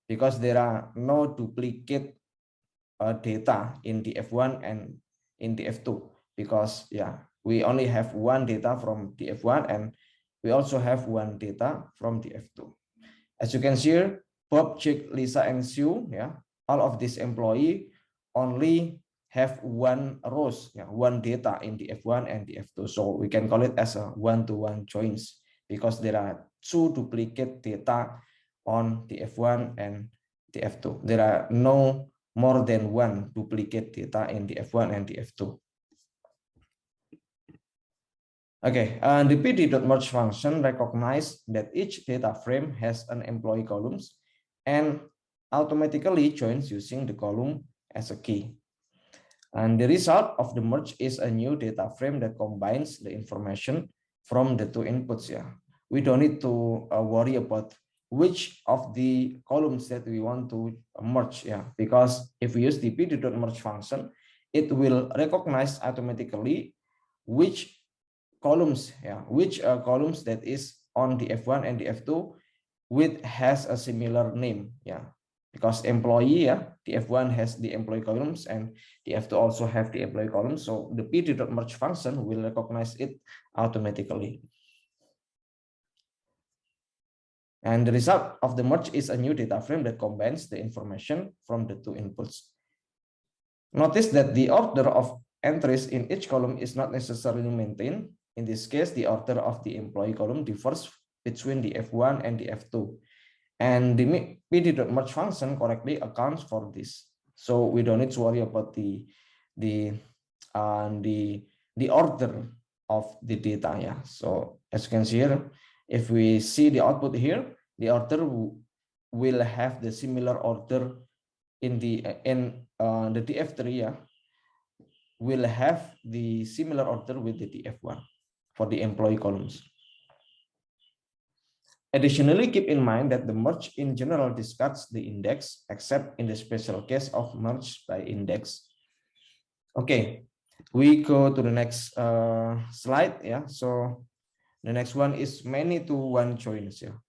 because there are no duplicate data in df1 and in df2, because yeah, we only have one data from df1 and we also have one data from df2. As you can see here, Bob, Jack, Lisa, and Sue, yeah, all of these employee only have one rows, yeah, one data in df1 and df2. So we can call it as a one-to-one joins, because there are two duplicate data on df1 and df2. There are no more than one duplicate data in df1 and df2. Okay, the pd.merge function recognizes that each data frame has an employee columns and automatically joins using the column as a key. And the result of the merge is a new data frame that combines the information from the two inputs. Yeah, we don't need to worry about which of the columns that we want to merge. Yeah, because if we use the pd.merge function, it will recognize automatically which columns, yeah, which columns that is on the df1 and the df2 with has a similar name. Yeah, because employee, yeah, the df1 has the employee columns and the df2 also have the employee columns, so the pd.merge function will recognize it automatically. And the result of the merge is a new data frame that combines the information from the two inputs. Notice that the order of entries in each column is not necessarily maintained. In this case, the order of the employee column differs between the f1 and the f2. And the pd.merge function correctly accounts for this. So we don't need to worry about the order of the data. Yeah. So as you can see here, if we see the output here, the order will have the similar order in the df3. Yeah, will have the similar order with the df1 for the employee columns. Additionally, keep in mind that the merge in general discards the index, except in the special case of merge by index. Okay, we go to the next slide. Yeah, so the next one is many-to-one joins. Yeah,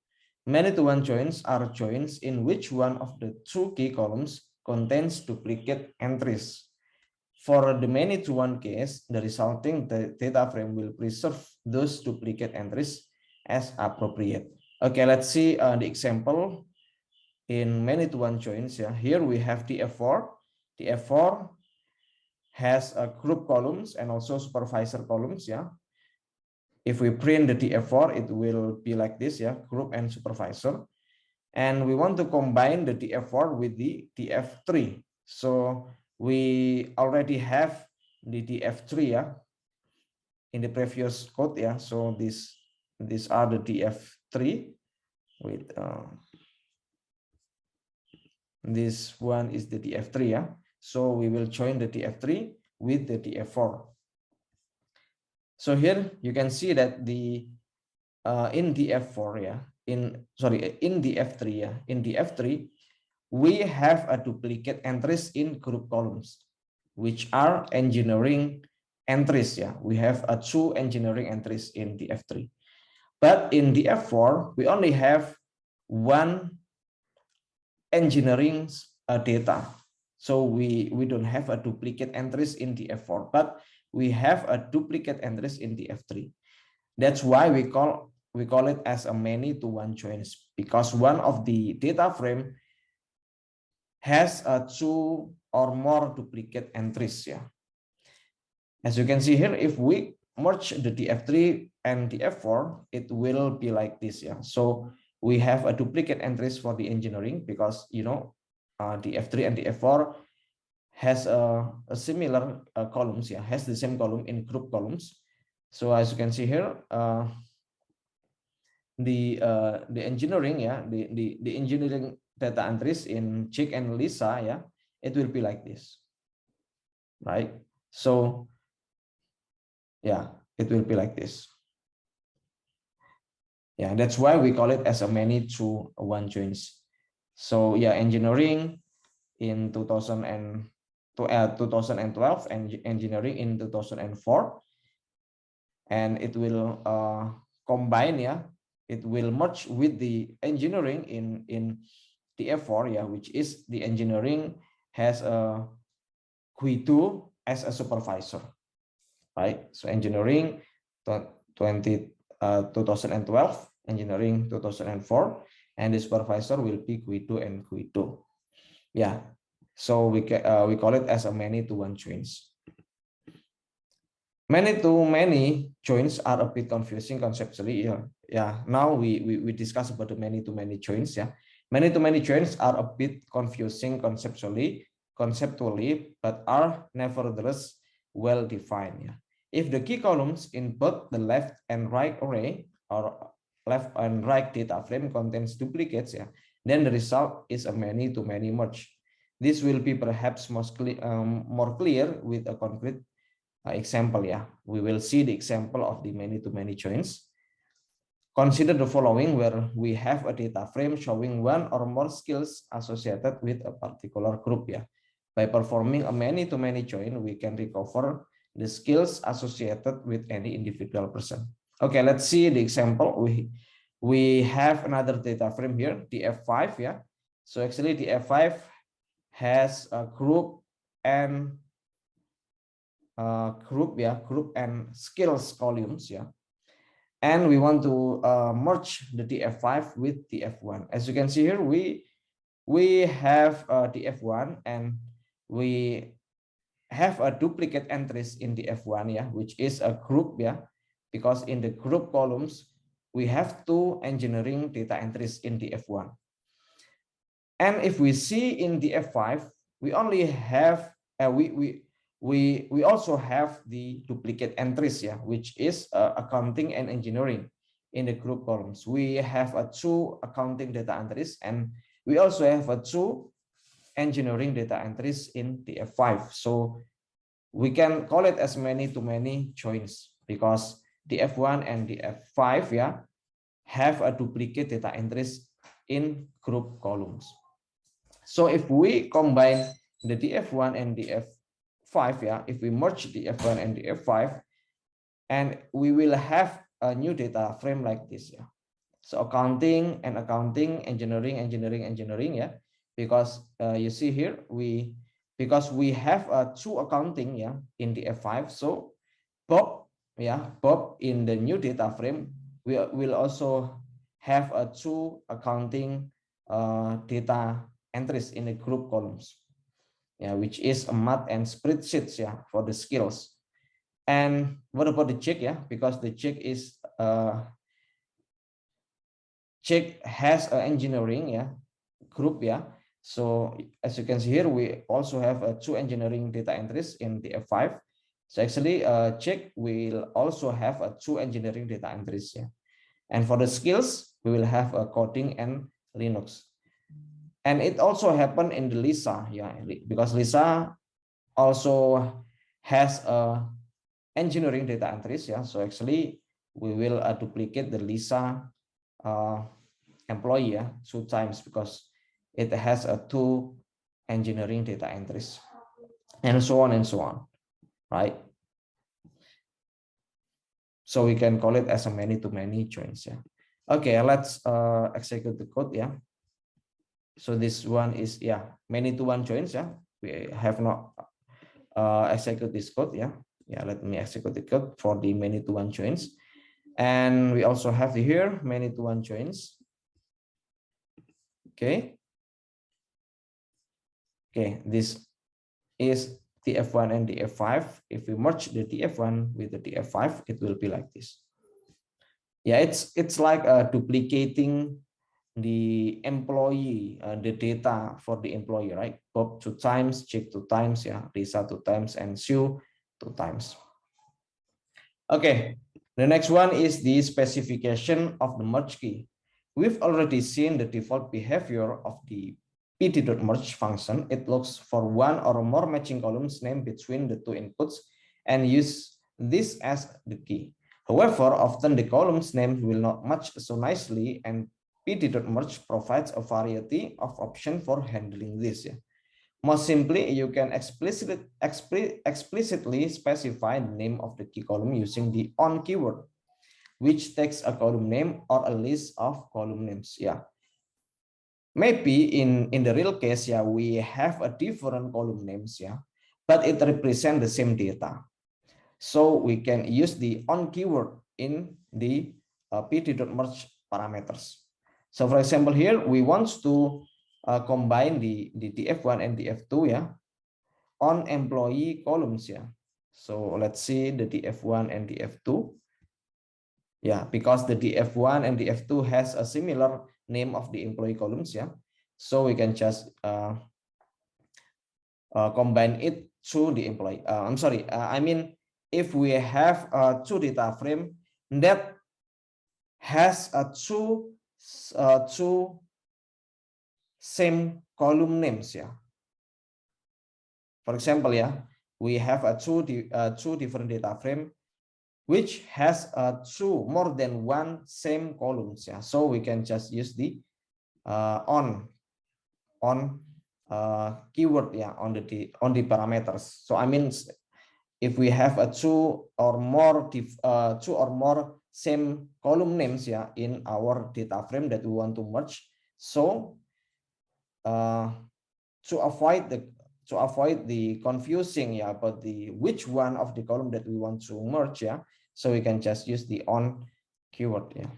many-to-one joins are joins in which one of the two key columns contains duplicate entries. For the many-to-one case, the resulting data frame will preserve those duplicate entries as appropriate. Okay, let's see the example in many-to-one joins. Yeah, here we have DF4. DF4 has group columns and also supervisor columns. Yeah, if we print the DF4, it will be like this. Yeah, group and supervisor. And we want to combine the DF4 with the DF3. So we already have the DF3, yeah, in the previous code. Yeah, so these are the DF3 with this one is the DF3. Yeah, so we will join the DF3 with the DF4. So here you can see that the in DF4, yeah, in DF3, yeah, in DF3 we have a duplicate entries in group columns, which are engineering entries. Yeah, we have a two engineering entries in DF3, but in DF4 we only have one engineering data. So we don't have a duplicate entries in DF4, but we have a duplicate entries in DF3. That's why we call it as a many-to-one joins, because one of the data frame has two or more duplicate entries. Yeah, as you can see here, if we merge the DF3 and DF4, it will be like this. Yeah, so we have a duplicate entries for the engineering because DF3 and DF4 has a similar columns. Yeah, has the same column in group columns. So as you can see here, the engineering, yeah, the engineering data entries in Jake and Lisa, yeah, it will be like this, right? So yeah, it will be like this. Yeah, that's why we call it as a many-to-one joins. So yeah, engineering in 2012 and engineering in 2004, and it will combine. Yeah, it will merge with the engineering in DF4, yeah, which is the engineering has a Q2 as a supervisor, right? So engineering 2012, engineering 2004, and the supervisor will be Q2 and Q2. Yeah, so we call it as a many-to-one joins. Many-to-many joins are a bit confusing conceptually. Yeah. Now we discuss about the many-to-many joins. Yeah, many-to-many joins are a bit confusing conceptually, but are nevertheless well defined. Yeah, if the key columns in both the left and right array or left and right data frame contains duplicates, yeah, then the result is a many-to-many merge. This will be perhaps more clear with a concrete example. Yeah, we will see the example of the many-to-many joins. Consider the following, where we have a data frame showing one or more skills associated with a particular group. Yeah, by performing a many-to-many join, we can recover the skills associated with any individual person. Okay, let's see the example. We have another data frame here, the F5. Yeah, so actually the F5 has a group and group and skills columns. Yeah, and we want to merge the DF5 with DF1. As you can see here, we have DF1 and we have a duplicate entries in DF1, yeah, which is a group. Yeah, because in the group columns we have two engineering data entries in DF1, and if we see in DF5 we only have we also have the duplicate entries, yeah, which is accounting and engineering in the group columns. We have a two accounting data entries, and we also have a two engineering data entries in the F5. So we can call it as many-to-many joins because the F1 and the F5, yeah, have a duplicate data entries in group columns. So if we combine the DF1 and the F5, yeah, if we merge the F1 and the F5, and we will have a new data frame like this. Yeah, so accounting and accounting, engineering, yeah, because you see here because we have two accounting, yeah, in the F5. So Bob, yeah, Bob in the new data frame we will also have two accounting data entries in the group columns, yeah, which is a math and spreadsheets, yeah, for the skills. And what about the check? Yeah, because the check is check has an engineering, yeah, group, yeah. So as you can see here, we also have two engineering data entries in the F5. So actually, check will also have two engineering data entries, yeah. And for the skills, we will have a coding and Linux. And it also happened in the Lisa, yeah, because Lisa also has a engineering data entries, yeah. So actually, we will duplicate the Lisa employee, yeah, 2 times because it has a two engineering data entries, and so on and so on, right? So we can call it as a many-to-many joins, yeah. Okay, let's execute the code, yeah. So this one is, yeah, many-to-one joins, yeah. We have not execute this code, yeah. Yeah, let me execute the code for the many-to-one joins. And we also have here many-to-one joins. Okay. Okay, this is the F1 and the F5. If we merge the TF1 with the TF5, it will be like this. Yeah, it's like duplicating the employee, the data for the employee, right? Bob 2 times, Chick 2 times, yeah, Lisa 2 times, and Sue 2 times. Okay, the next one is the specification of the merge key. We've already seen the default behavior of the pd.merge function. It looks for one or more matching columns name between the two inputs and use this as the key. However, often the columns name will not match so nicely, and pd.merge provides a variety of options for handling this. Yeah. Most simply, you can explicitly specify the name of the key column using the on keyword, which takes a column name or a list of column names. Yeah. Maybe in the real case, yeah, we have a different column names, yeah, but it represents the same data. So we can use the on keyword in the pd.merge parameters. So for example, here we want to combine the df1 and df2, yeah, on employee columns, yeah. So let's see the df1 and df2. Yeah, because the df1 and df2 has a similar name of the employee columns, yeah. So we can just combine it to the employee. I'm sorry, I mean, if we have two data frame that has two same column names, yeah. For example, yeah, we have two different data frame which has two more than one same columns, yeah. So we can just use the on keyword, yeah, on the parameters. So I mean, if we have a two or more same column names, yeah, in our data frame that we want to merge, so to avoid the confusing, yeah, about the which one of the column that we want to merge, yeah, so we can just use the on keyword, yeah.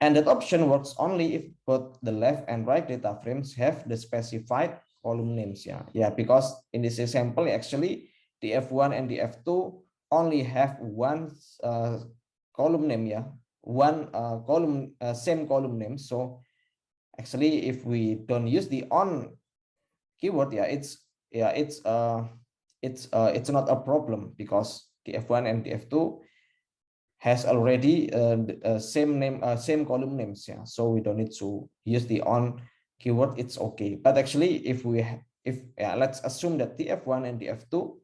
And that option works only if both the left and right data frames have the specified column names, yeah. Yeah, because in this example, actually the F1 and the F2 only have one column name, yeah, one column same column name. So actually, if we don't use the on keyword, yeah, it's not a problem because the F1 and the F2 has already same name, same column names, yeah. So we don't need to use the on keyword. It's okay. But actually, if let's assume that the F1 and the F2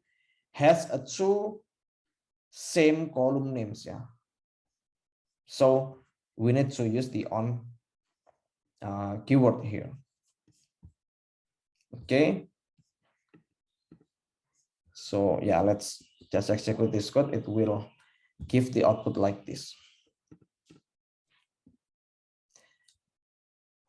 has a two same column names, yeah. So we need to use the on keyword here. Okay. So yeah, let's just execute this code. It will give the output like this.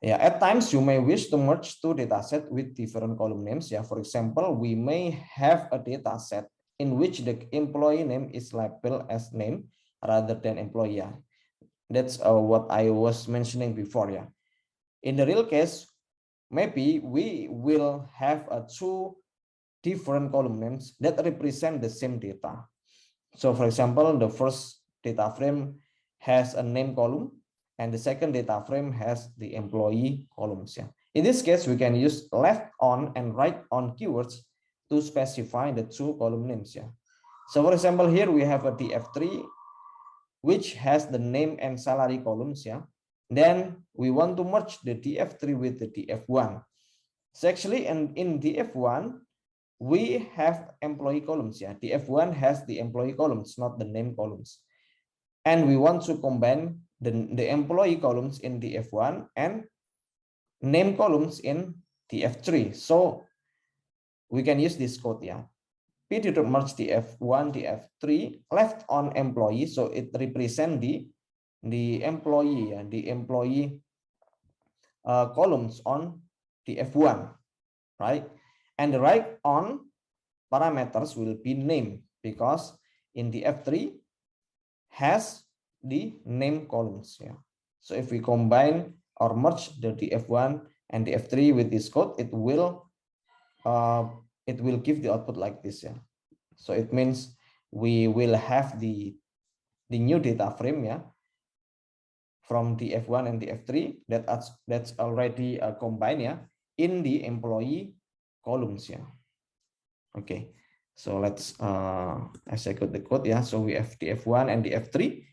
Yeah, at times you may wish to merge two datasets with different column names. Yeah, for example, we may have a dataset in which the employee name is labeled as name rather than employee. Yeah. That's what I was mentioning before. Yeah. In the real case, maybe we will have two different column names that represent the same data. So for example, the first data frame has a name column and the second data frame has the employee columns. Yeah. In this case, we can use left on and right on keywords to specify the two column names. Yeah. So for example, here we have a DF3 which has the name and salary columns. Yeah. Then we want to merge the DF3 with the DF1. So actually, in DF1, we have employee columns. Yeah, DF1 has the employee columns, not the name columns. And we want to combine the employee columns in DF1 and name columns in DF3. So we can use this code. Yeah, pd.merge DF1, DF3 left on employee. So it represents the employee and the employee columns on DF1, right? And the right on parameters will be name because in the F3 has the name columns. Yeah. So if we combine or merge the df1 and the F3 with this code, it will give the output like this. Yeah. So it means we will have the new data frame, yeah, from the F1 and the F3 that's already combined, yeah, in the employee columns. Yeah. Okay, so let's execute the code. Yeah, so we have the F1 and the F3.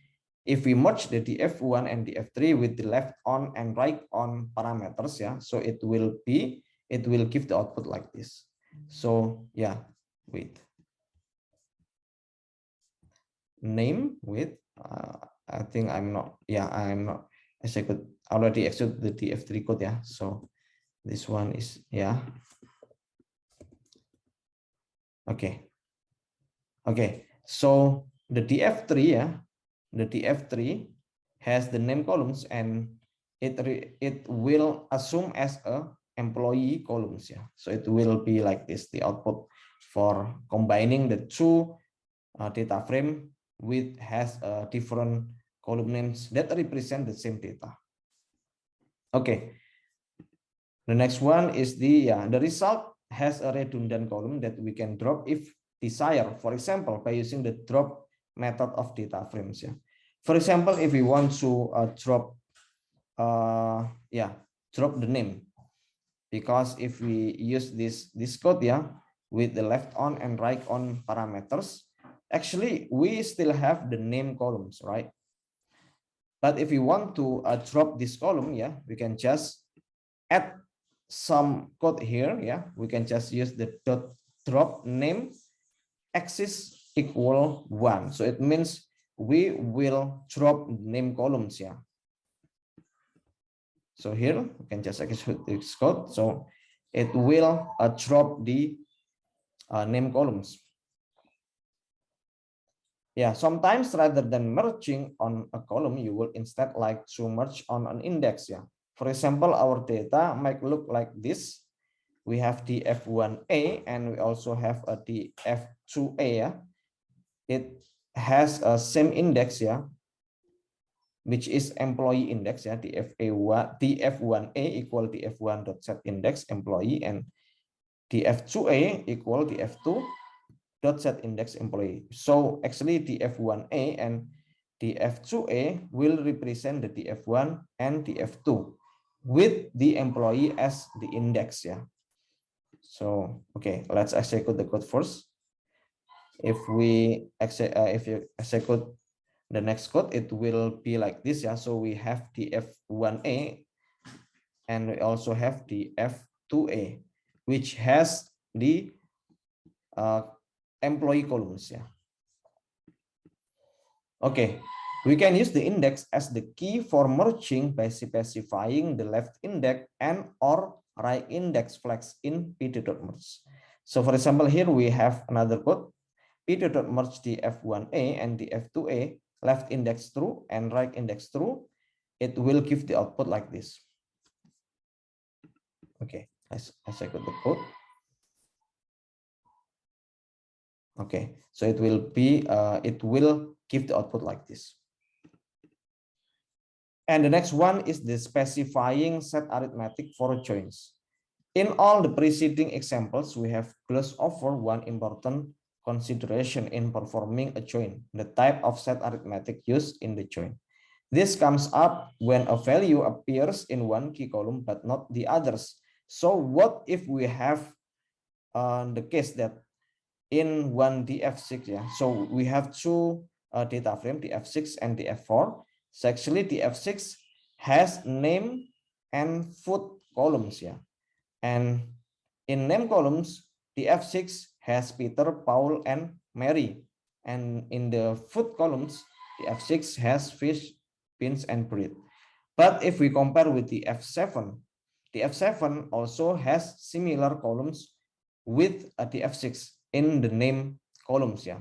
If we merge the F1 and the F3 with the left on and right on parameters, yeah, so it will give the output like this. So yeah, wait, name with I think I'm not already execute the F3 code. Yeah, so this one is, yeah, okay. So the DF3, yeah, the DF3 has the name columns and it will assume as a employee columns. Yeah, so it will be like this, the output for combining the two data frame with has different column names that represent the same data. Okay, the next one is the result has a redundant column that we can drop if desired. For example, by using the drop method of data frames. Yeah. For example, if we want to drop the name, because if we use this code, yeah, with the left on and right on parameters, actually we still have the name columns, right? But if we want to drop this column, yeah, we can just add some code here. Yeah, we can just use the dot drop name axis equal 1. So it means we will drop name columns. Yeah, so here we can just execute this code, so it will drop the name columns. Yeah, sometimes rather than merging on a column, you will instead like to merge on an index. Yeah, for example, our data might look like this. We have the F1A and we also have the F2A. Yeah? It has a same index, yeah, which is employee index. Yeah, the F1A equal the F1.set index employee, and the F2A equal the F2.set index employee. So actually the F1A and the F2A will represent the F1 and the F2 with the employee as the index. Yeah. So okay, let's execute the code first. If you execute the next code, it will be like this. Yeah, so we have the F1A and we also have the F2A, which has the employee columns. Yeah. Okay, we can use the index as the key for merging by specifying the left index and or right index flags in pd.merge. So for example, here we have another code, pd.merge the F1A and the F2A, left index true and right index true. It will give the output like this. Okay, let's execute the code. Okay, so it will give the output like this. And the next one is the specifying set arithmetic for joins. In all the preceding examples, we have glossed over one important consideration in performing a join, the type of set arithmetic used in the join. This comes up when a value appears in one key column but not the others. So what if we have the case that in one DF6, yeah, so we have two data frame, DF6 and DF4. So actually DF6 has name and foot columns, yeah, and in name columns DF6 has Peter, Paul, and Mary, and in the foot columns DF6 has fish, beans, and bread. But if we compare with the F7, the F7 also has similar columns with the F6 in the name columns. Yeah.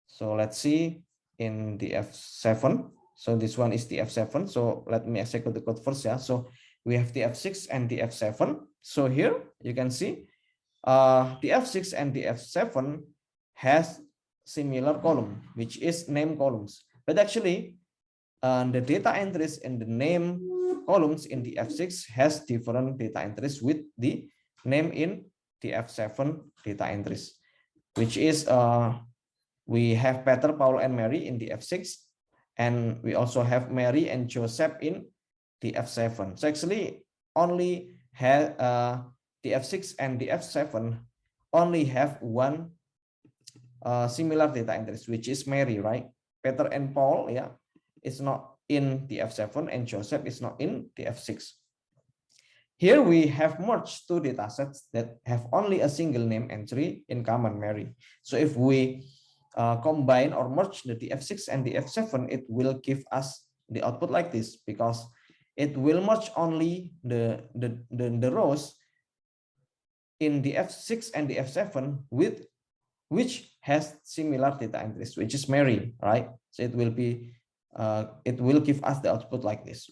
So let's see in the F7. So this one is the F7. So let me execute the code first. Yeah. So we have the F6 and the F7. So here you can see the F6 and the F7 has similar column, which is name columns. But actually, the data entries in the name columns in the F6 has different data entries with the name in the F7 data entries, which is we have Peter, Paul, and Mary in the F6, and we also have Mary and Joseph in the F7. So actually only have the F6 and the F7 only have one similar data entries, which is Mary, right? Peter and Paul, yeah, is not in the F7, and Joseph is not in the F6. Here we have merged two data sets that have only a single name entry in common, Mary. So if we combine or merge the F6 and the F7, it will give us the output like this, because it will merge only the rows in the F6 and the F7 with which has similar data entries, which is Mary, right? So it will be it will give us the output like this.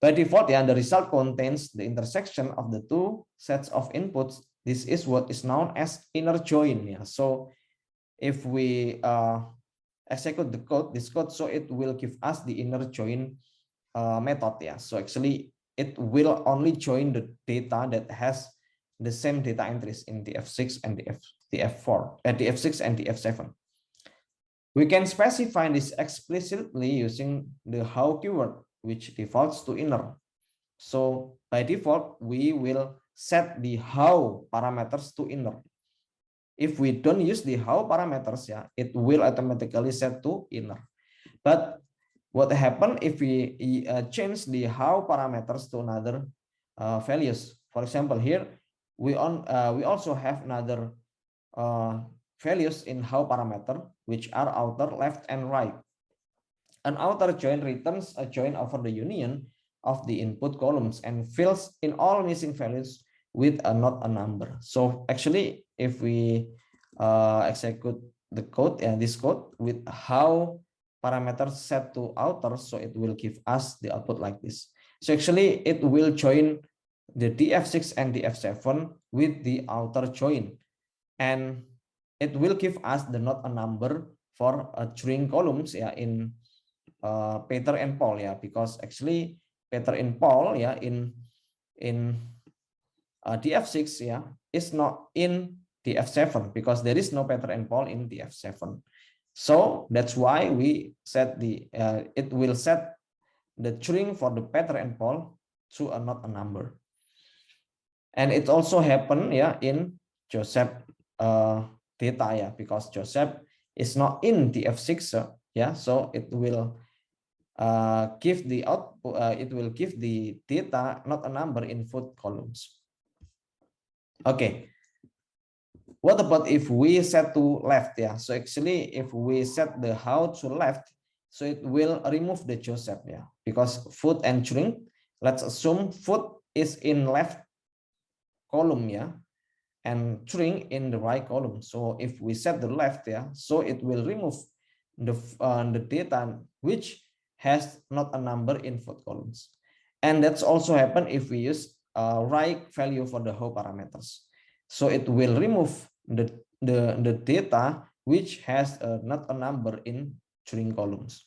By default, yeah, the result contains the intersection of the two sets of inputs. This is what is known as inner join. Yeah. So if we execute the code, this code, so it will give us the inner join method. Yeah. So actually, it will only join the data that has the same data entries in the F6 and the F4, the F6 and the F7. We can specify this explicitly using the how keyword, which defaults to inner. So by default, we will set the how parameters to inner. If we don't use the how parameters, yeah, it will automatically set to inner. But what happens if we change the how parameters to another values? For example, here we also have another values in how parameter, which are outer, left, and right. An outer join returns a join over the union of the input columns and fills in all missing values with not a number. So actually, if we execute the code, this code with how parameters set to outer, so it will give us the output like this. So actually, it will join the DF6 and the F7 with the outer join, and it will give us the not a number for string columns, yeah, in Peter and Paul, yeah, because actually Peter and Paul, yeah, in DF6, yeah, is not in the F7 because there is no Peter and Paul in the F7. So that's why we set the it will set the string for the Peter and Paul to a not a number. And it also happened, yeah, in Joseph data, yeah, because Joseph is not in the F6, yeah, so it will give the output, it will give the data not a number in foot columns. Okay, what about if we set to left? Yeah, so actually if we set the how to left, so it will remove the Joseph, yeah, because foot and string, let's assume foot is in left column, yeah, and string in the right column. So if we set the left, yeah, so it will remove the data which has not a number in foot columns. And that's also happen if we use right value for the how parameters. So it will remove the data which has not a number in string columns.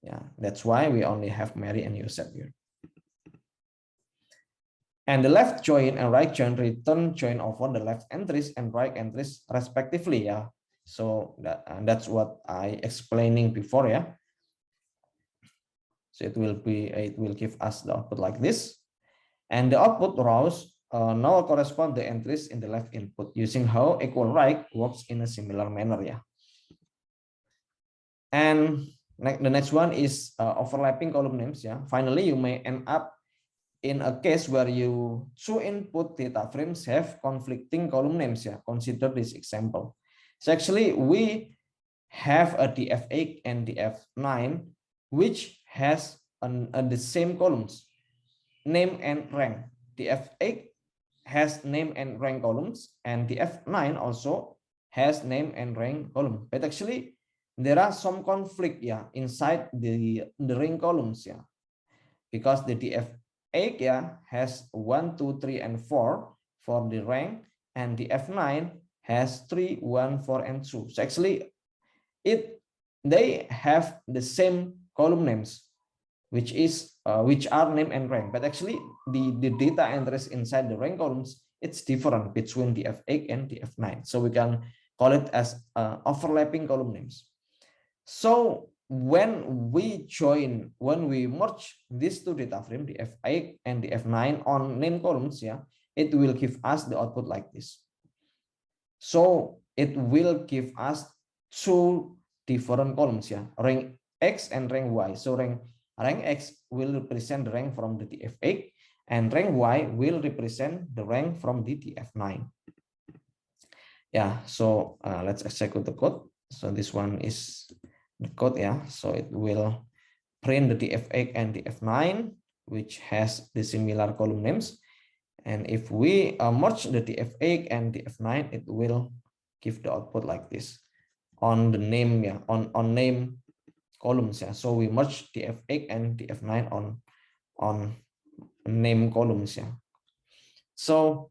Yeah, that's why we only have Mary and Joseph here. And the left join and right join return join over the left entries and right entries respectively. Yeah, so that's what I explaining before. Yeah, so it will give us the output like this, and the output rows now correspond the entries in the left input using how equal right works in a similar manner. Yeah, and the next one is overlapping column names. Yeah, finally you may end up in a case where you two input data frames have conflicting column names. Yeah, consider this example. So actually we have a df8 and df9 which has the same columns, name and rank. Df8 has name and rank columns, and df9 also has name and rank column, but actually there are some conflict, yeah, inside the rank columns. Yeah, because the df8, yeah, has 1, 2, 3, and 4 for the rank, and the f9 has 3, 1, 4, and 2. So actually they have the same column names, which are name and rank, but actually the data entries inside the rank columns, it's different between the f8 and the f9. So we can call it as overlapping column names. So when we merge these two data frames, the f8 and the f9 on name columns, yeah, it will give us the output like this. So it will give us two different columns, yeah, rank X and rank Y. So rank X will represent the rank from the df8, and rank Y will represent the rank from the df9. Yeah, so let's execute the code. So this one is the code, yeah. So it will print the df8 and df9, which has the similar column names. And if we merge the df8 and df9, it will give the output like this on the name, yeah, on name columns. Yeah, so we merge df8 and df9 on name columns. Yeah, so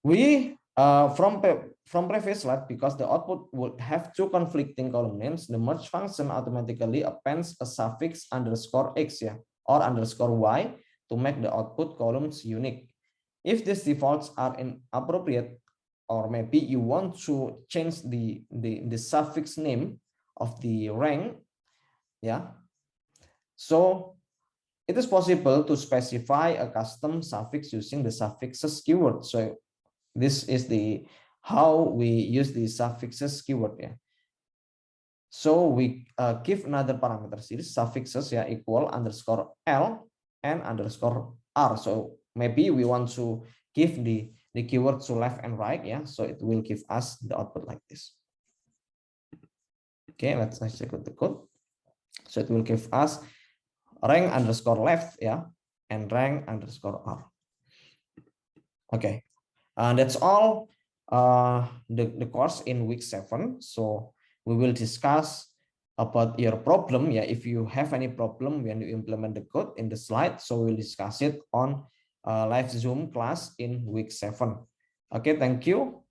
we from previous slide, because the output would have two conflicting column names, the merge function automatically appends a suffix underscore x, yeah, or underscore y to make the output columns unique. If these defaults are inappropriate, or maybe you want to change the suffix name of the rank, yeah, so it is possible to specify a custom suffix using the suffixes keyword. So this is the how we use the suffixes keyword. Yeah, so we give another parameter series suffixes, yeah, equal underscore l and underscore r. So maybe we want to give the keyword to left and right. Yeah, so it will give us the output like this. Okay, let's execute the code. So it will give us rank underscore left, yeah, and rank underscore r. Okay, and that's all the course in week 7. So we will discuss about your problem. Yeah, if you have any problem when you implement the code in the slide, so we'll discuss it on live Zoom class in week 7. Okay, thank you.